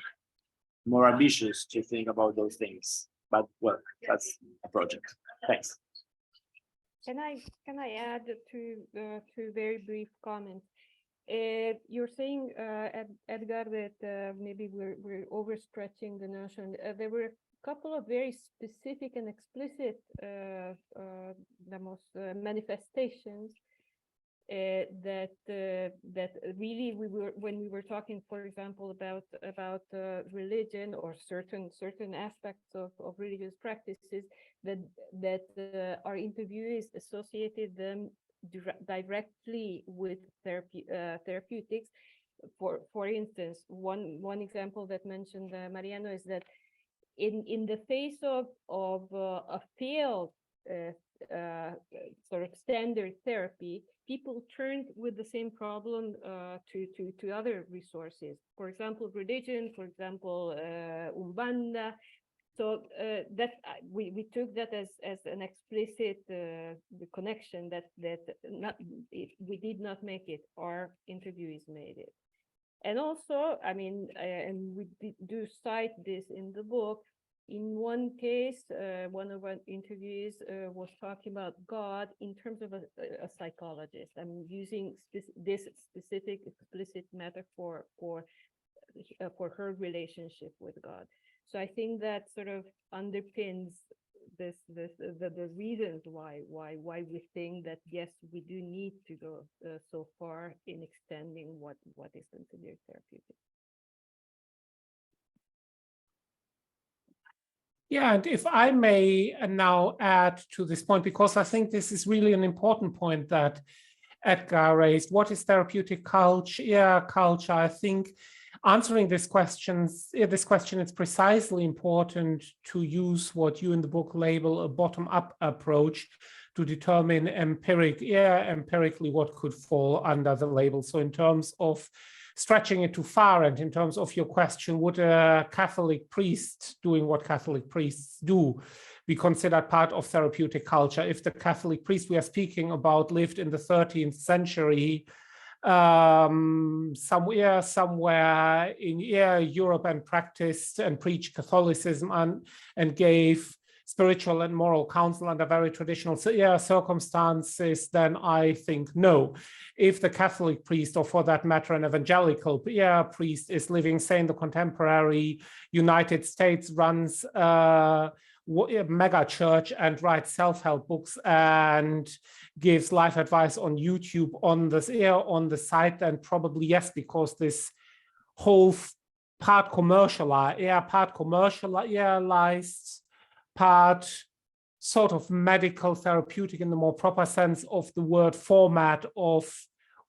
ambitious to think about those things. But well, that's a project. Thanks. Can I add two very brief comments? You're saying, Edgar, that maybe we're overstretching the notion. There were a couple of very specific and explicit manifestations that really when we were talking, for example, about religion or certain aspects of religious practices, that our interviewees associated them directly with therapeutics. For instance, one example that mentioned Mariano is that in the face of a failed sort of standard therapy, people turned with the same problem to other resources. For example, religion. For example, Umbanda. So that we took that as an explicit connection that we did not make it. Our interviewees made it. And also, I mean, and we do cite this in the book. In one case, one of our interviewees was talking about God in terms of a psychologist. I'm using this specific explicit metaphor for her relationship with God. So I think that sort of underpins the reasons why we think that yes, we do need to go so far in extending what is considered therapeutic. Yeah, and if I may now add to this point, because I think this is really an important point that Edgar raised. What is therapeutic culture? Yeah, culture. I think answering this question, it's precisely important to use what you in the book label a bottom-up approach to determine empirically what could fall under the label. So in terms of stretching it too far, and in terms of your question, would a Catholic priest doing what Catholic priests do be considered part of therapeutic culture? If the Catholic priest we are speaking about lived in the 13th century, somewhere in Europe, and practiced and preached Catholicism and gave spiritual and moral counsel under very traditional circumstances, then I think no. If the Catholic priest, or for that matter an evangelical priest, is living, say, in the contemporary United States, runs a mega church and writes self-help books and gives life advice on YouTube on the site, then probably yes, because this whole part commercialized, part sort of medical therapeutic in the more proper sense of the word format of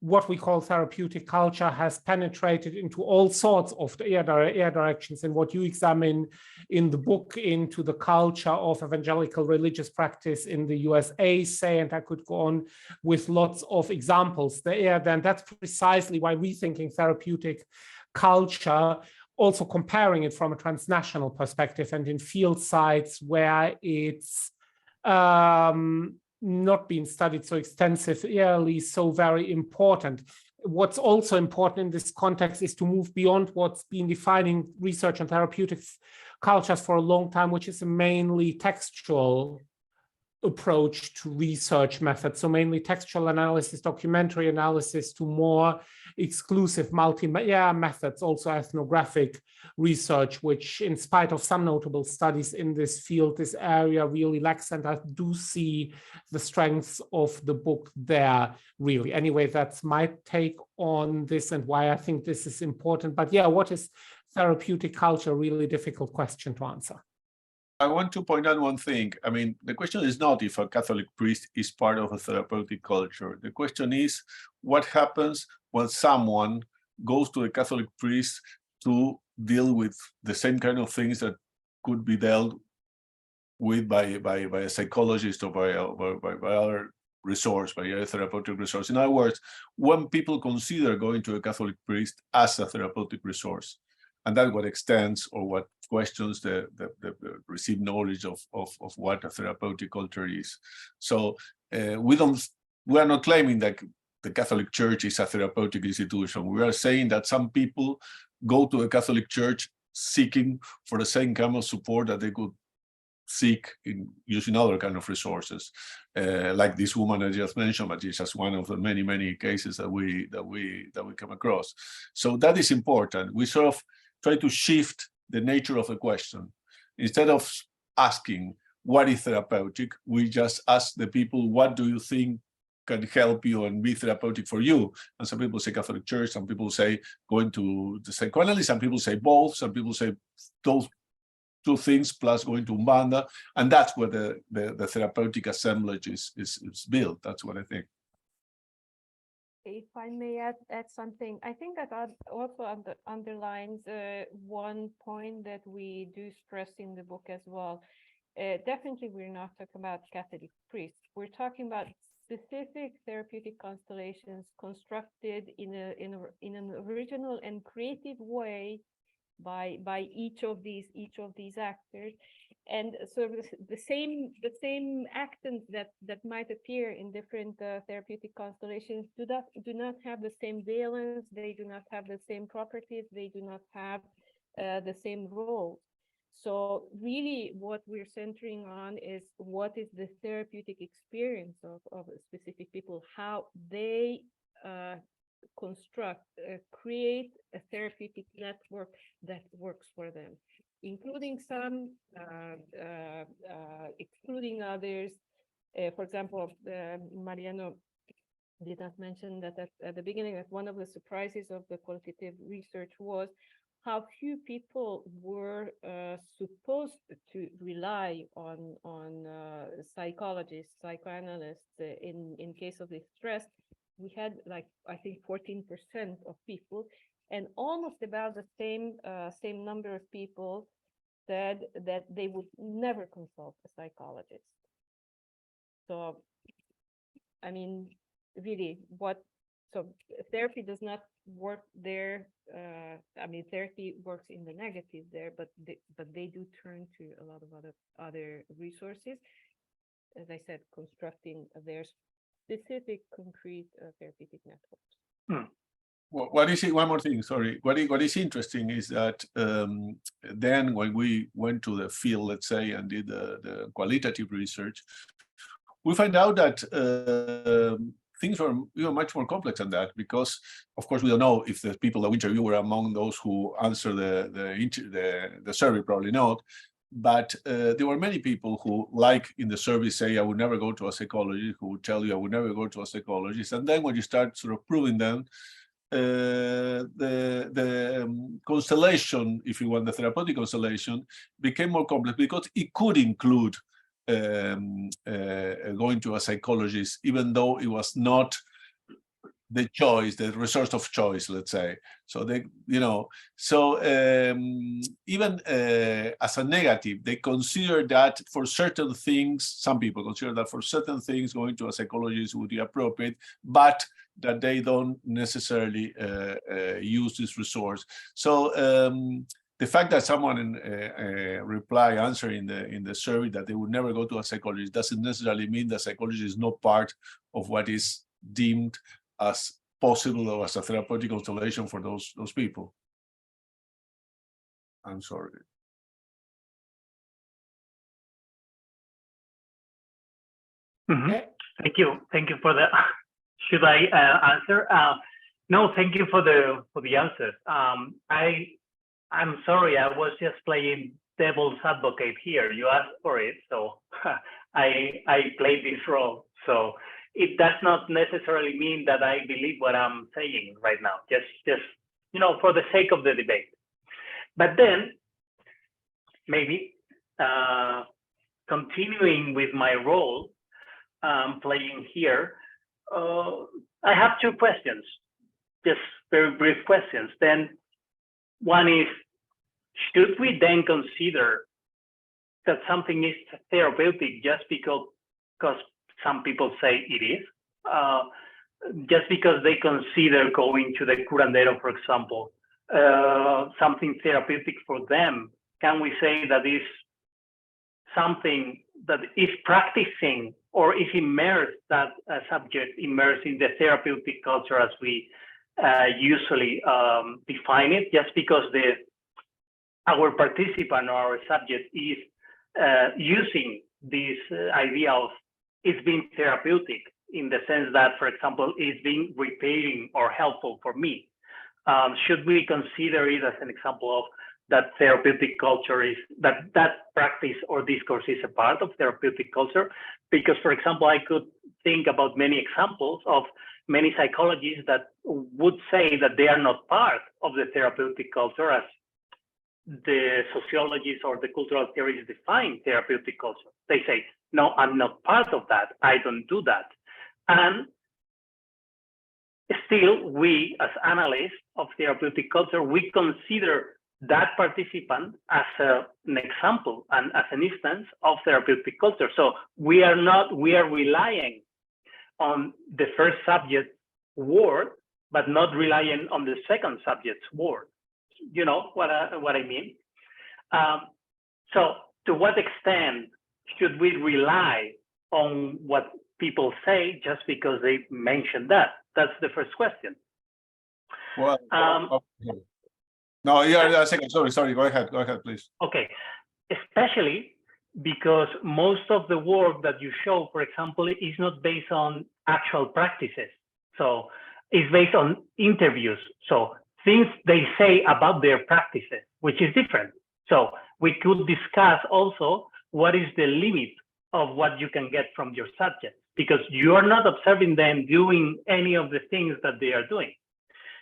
what we call therapeutic culture has penetrated into all sorts of directions. And what you examine in the book into the culture of evangelical religious practice in the USA, say, and I could go on with lots of examples there, then that's precisely why rethinking therapeutic culture, also comparing it from a transnational perspective and in field sites where it's not been studied so extensively, so very important. What's also important in this context is to move beyond what's been defining research on therapeutic cultures for a long time, which is a mainly textual approach to research methods. So mainly textual analysis, documentary analysis, to more exclusive multimedia methods, also ethnographic research, which in spite of some notable studies in this field, this area really lacks. And I do see the strengths of the book there, really. Anyway, that's my take on this and why I think this is important. But yeah, what is therapeutic culture? Really difficult question to answer. I want to point out one thing. I mean, the question is not if a Catholic priest is part of a therapeutic culture. The question is what happens when someone goes to a Catholic priest to deal with the same kind of things that could be dealt with by a psychologist or by other resource, by a therapeutic resource. In other words, when people consider going to a Catholic priest as a therapeutic resource, and that's what extends or what questions the received knowledge of what a therapeutic culture is. So we are not claiming that the Catholic Church is a therapeutic institution. We are saying that some people go to a Catholic Church seeking for the same kind of support that they could seek in using other kind of resources, like this woman I just mentioned, but it's just one of the many cases that we come across. So that is important. We sort of try to shift the nature of the question. instead of asking what is therapeutic, we just ask the people, what do you think can help you and be therapeutic for you? And some people say Catholic Church, some people say going to the psychoanalyst, some people say both, some people say those two things plus going to Umbanda, and that's where the therapeutic assemblage is built. That's what I think. If I may add something, I think that also underlines one point that we do stress in the book as well. Definitely, we're not talking about Catholic priests. We're talking about specific therapeutic constellations constructed in an original and creative way by each of these actors, and so the same accents that might appear in different therapeutic constellations do not have the same valence. They do not have the same properties. They do not have the same role. So really what we're centering on is what is the therapeutic experience of specific people, how they create a therapeutic network that works for them, including some, excluding others. For example, Mariano did not mention that at the beginning, that one of the surprises of the qualitative research was how few people were supposed to rely on psychologists, psychoanalysts in case of distress. We had, like, I think 14% of people, and almost about the same number of people said that they would never consult a psychologist. So, I mean, really, so therapy does not work there. I mean, therapy works in the negative there, but they do turn to a lot of other resources. As I said, constructing their specific, concrete therapeutic networks. Well, what is it? One more thing, sorry. What is interesting is that then when we went to the field, let's say, and did the qualitative research, we find out that things were much more complex than that, because, of course, we don't know if the people that we interviewed were among those who answered the survey, probably not. But there were many people who, like in the survey, say, I would never go to a psychologist, who would tell you, I would never go to a psychologist. And then when you start sort of proving them, the constellation, if you want, the therapeutic constellation, became more complex, because it could include going to a psychologist, even though it was not the choice, the resource of choice, let's say. So they, even as a negative, they consider that for certain things, some people consider that for certain things going to a psychologist would be appropriate, but that they don't necessarily use this resource. So the fact that someone answer in the survey that they would never go to a psychologist doesn't necessarily mean that psychology is not part of what is deemed as possible or as a therapeutic constellation for those people. I'm sorry. Mm-hmm. Thank you for the. Should I answer? No, thank you for the answer. I'm sorry, I was just playing devil's advocate here. You asked for it, so I played this role. So it does not necessarily mean that I believe what I'm saying right now. Just for the sake of the debate. But then maybe continuing with my role playing here, I have two questions, just very brief questions. Then one is, should we then consider that something is therapeutic just because some people say it is? Just because they consider going to the curandero, for example, something therapeutic for them, can we say that is something that is practicing or is immersed, that subject immersed in the therapeutic culture as we usually define it, just because our participant or our subject is using this idea of it's being therapeutic in the sense that, for example, it's being repairing or helpful for me. Should we consider it as an example of that therapeutic culture is, that practice or discourse is a part of therapeutic culture. Because, for example, I could think about many examples of many psychologists that would say that they are not part of the therapeutic culture as the sociologists or the cultural theories define therapeutic culture. They say, no, I'm not part of that. I don't do that. And still, we as analysts of therapeutic culture, we consider that participant as an example and as an instance of therapeutic culture. So we are relying on the first subject word, but not relying on the second subject's word. You know what I mean? So to what extent should we rely on what people say just because they mentioned that? That's the first question. Well, no, yeah, a second. Sorry. Go ahead, please. Okay, especially because most of the work that you show, for example, is not based on actual practices. So it's based on interviews. So things they say about their practices, which is different. So we could discuss also what is the limit of what you can get from your subject, because you are not observing them doing any of the things that they are doing.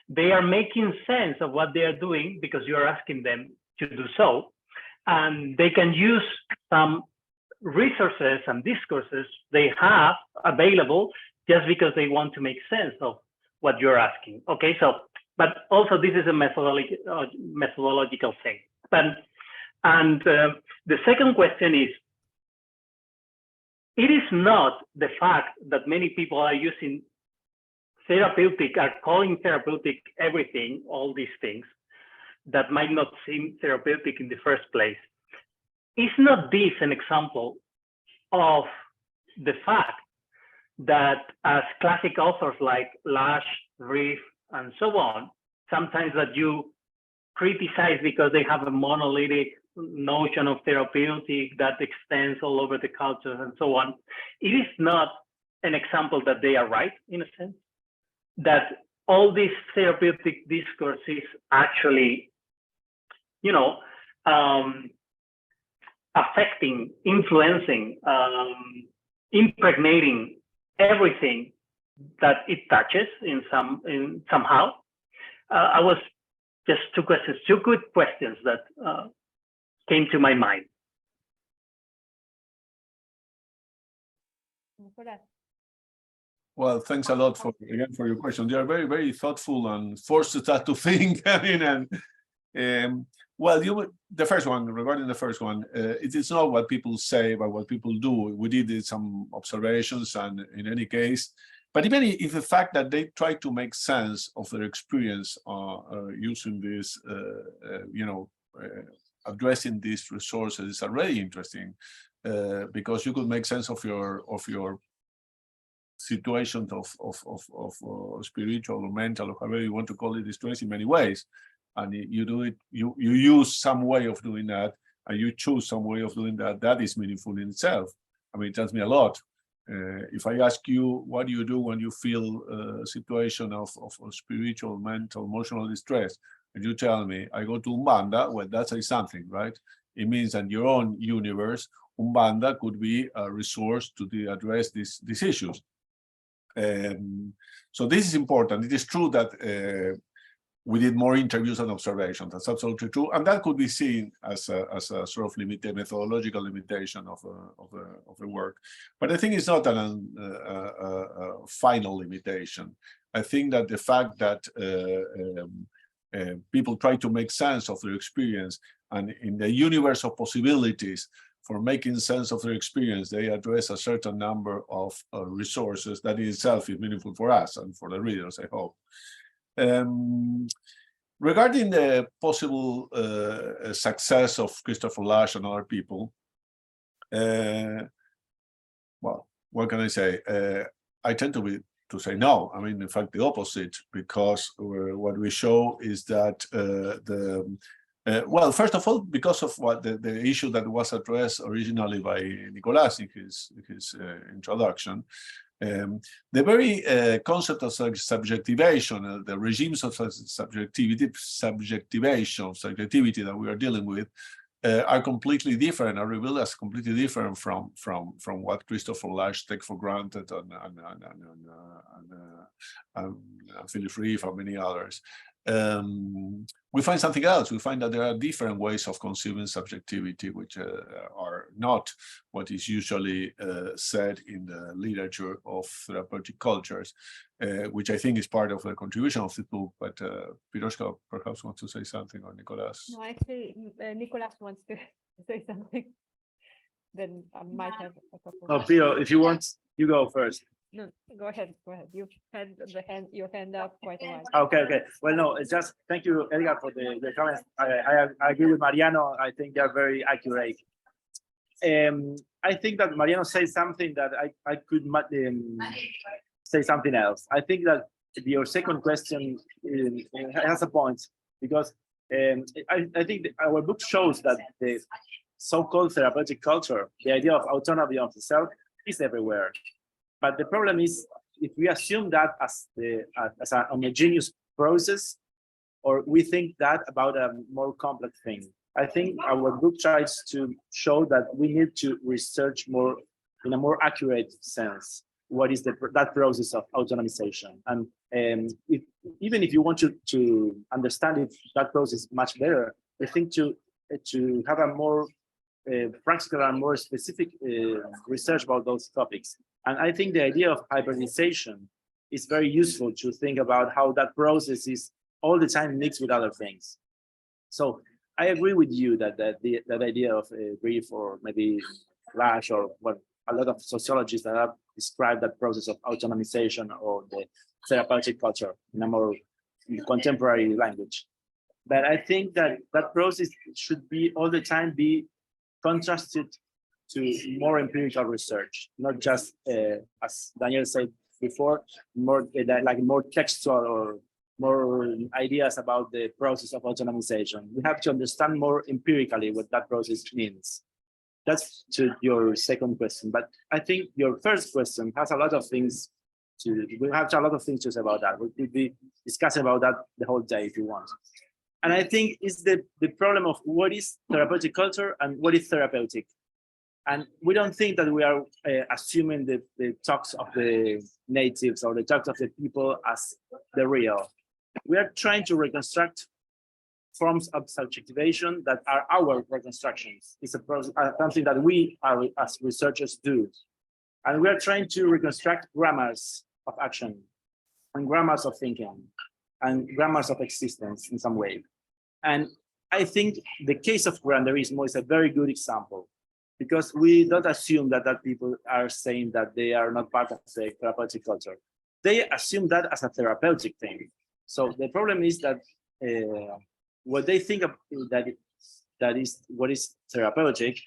They are making sense of what they are doing because you are asking them to do so. And they can use some resources and discourses they have available just because they want to make sense of what you're asking. Okay, so, but also this is a methodological thing. And the second question is, it is not the fact that many people are using therapeutic, are calling therapeutic everything, all these things, that might not seem therapeutic in the first place. Is not this an example of the fact that as classic authors like Lash, Reef, and so on, sometimes that you criticize because they have a monolithic notion of therapeutic that extends all over the cultures and so on. It is not an example that they are right, in a sense, that all these therapeutic discourses actually, you know, affecting, influencing, impregnating everything that it touches somehow. I was just two good questions that came to my mind. Nicolás. Well, thanks a lot for your question. They are very, very thoughtful and forced us to think. I mean, and well, the first one, regarding the first one, it is not what people say, but what people do. We did some observations, and in any case, but even if the fact that they try to make sense of their experience using this, addressing these resources is already interesting, because you could make sense of your situations of spiritual or mental or however you want to call it distress in many ways, and you do it. You use some way of doing that, and you choose some way of doing that. That is meaningful in itself. I mean, it tells me a lot. If I ask you, what do you do when you feel a situation of spiritual, mental, emotional distress, and you tell me, I go to Umbanda, well, that says something, right? It means that in your own universe, Umbanda could be a resource to address these issues. So this is important. It is true that we did more interviews and observations. That's absolutely true, and that could be seen as a sort of methodological limitation of the work. But I think it's not a final limitation. I think that the fact that people try to make sense of their experience, and in the universe of possibilities for making sense of their experience, they address a certain number of resources that in itself is meaningful for us and for the readers, I hope. Regarding the possible success of Christopher Lash and other people, well, what can I say? I tend to say no. I mean, in fact, the opposite, because what we show is that well, first of all, because of what the issue that was addressed originally by Nicolás in his introduction, The very concept of subjectivation, the regimes of subjectivity that we are dealing with, are completely different, are revealed as completely different from what Christopher Lasch takes for granted and Philip Reeve and many others. We find something else. We find that there are different ways of conceiving subjectivity, which are not what is usually said in the literature of therapeutic cultures, which I think is part of the contribution of the book. But Piroska perhaps wants to say something, or Nicolás. No, actually, Nicolás wants to say something. Then I might have a couple. Oh, Piro, if you want, you go first. No, go ahead. Go ahead. You've had your hand up quite a while. Okay. Well, no, it's just thank you, Edgar, for the comments. I agree with Mariano. I think they're very accurate. I think that Mariano says something that I could say something else. I think that your second question has a point, because I think our book shows that the so-called therapeutic culture, the idea of autonomy of the self, is everywhere. But the problem is, if we assume that as a homogeneous process, or we think that about a more complex thing. I think our book tries to show that we need to research more in a more accurate sense what is that process of autonomization. And even if you want to understand that process much better, I think to have a more practical and more specific research about those topics. And I think the idea of hybridization is very useful to think about how that process is all the time mixed with other things. So I agree with you that that idea of Brief or maybe Lasch or what a lot of sociologists that have described that process of autonomization or the therapeutic culture in a more contemporary language. But I think that that process should be all the time be contrasted to more empirical research, not just as Daniel said before, more like more textual or more ideas about the process of autonomization. We have to understand more empirically what that process means. That's to your second question. But I think your first question has a lot of things we have a lot of things to say about that. We could be discussing about that the whole day if you want. And I think it's the problem of what is therapeutic culture and what is therapeutic. And we don't think that we are assuming the talks of the natives or the talks of the people as the real. We are trying to reconstruct forms of subjectivation that are our reconstructions. It's a process, something that we are, as researchers do. And we are trying to reconstruct grammars of action and grammars of thinking and grammars of existence in some way. And I think the case of granderismo is a very good example, because we don't assume that people are saying that they are not part of the therapeutic culture. They assume that as a therapeutic thing. So the problem is that what they think of that is what is therapeutic,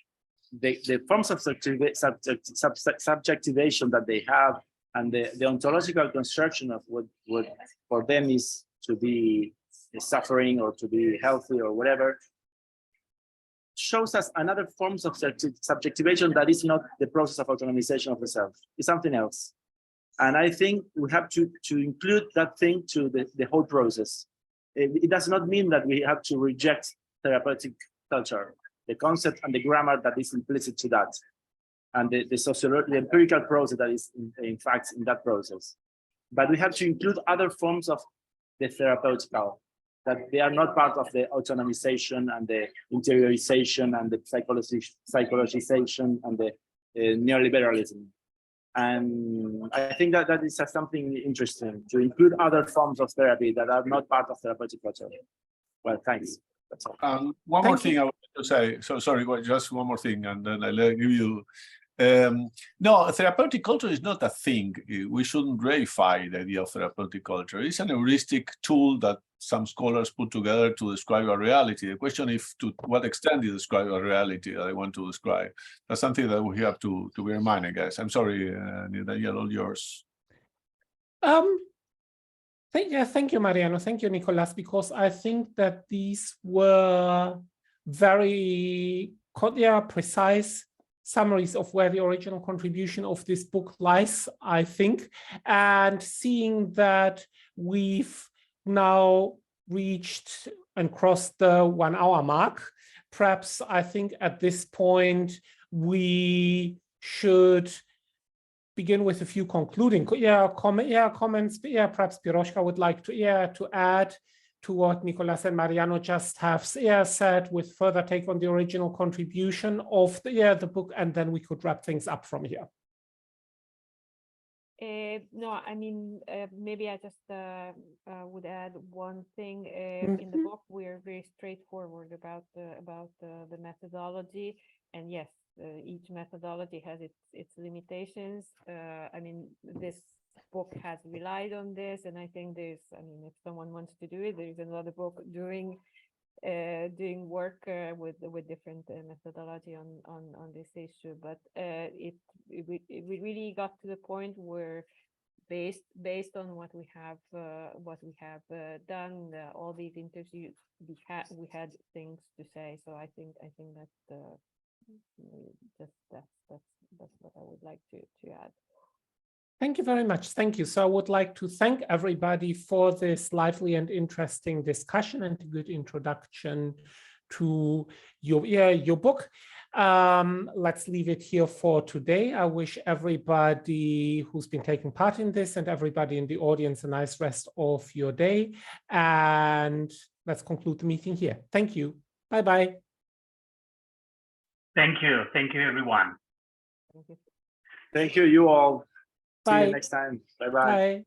the forms of subjectivation that they have and the ontological construction of what for them is to be suffering or to be healthy or whatever, shows us another forms of subjectivation that is not the process of autonomization of the self. It's something else. And I think we have to include that thing to the whole process. It does not mean that we have to reject therapeutic culture, the concept and the grammar that is implicit to that, and the empirical process that is in fact in that process. But we have to include other forms of the therapeutical, that they are not part of the autonomization and the interiorization and the psychologization and the neoliberalism. And I think that is something interesting, to include other forms of therapy that are not part of therapeutic culture. Well, thanks. That's all. One more thing I wanted to say. So sorry, just one more thing, and then I'll give you. No, therapeutic culture is not a thing. We shouldn't reify the idea of therapeutic culture. It's an heuristic tool that some scholars put together to describe a reality. The question is to what extent you describe a reality that I want to describe. That's something that we have to bear in mind, I guess. I'm sorry, Daniel, all yours. Thank you, Mariano. Thank you, Nicolás, because I think that these were very precise summaries of where the original contribution of this book lies, I think. And seeing that we've now reached and crossed the 1 hour mark, perhaps I think at this point we should begin with a few concluding comments. Perhaps Piroska would like to add to what Nicolás and Mariano just have said, with further take on the original contribution of the book, and then we could wrap things up from here. No, I mean, maybe I just would add one thing. In the book, we are very straightforward about the methodology, and yes, each methodology has its limitations. I mean, this book has relied on this, and I think there's, I mean, if someone wants to do it, there's another book doing work with different methodology on this issue. But we really got to the point where, based on what we have done, all these interviews, we had things to say. So I think that that's what I would like to add. Thank you very much. Thank you. So I would like to thank everybody for this lively and interesting discussion and a good introduction to your book. Let's leave it here for today. I wish everybody who's been taking part in this and everybody in the audience a nice rest of your day. And let's conclude the meeting here. Thank you. Bye-bye. Thank you. Thank you, everyone. Thank you, you all. Bye. See you next time. Bye-bye. Bye.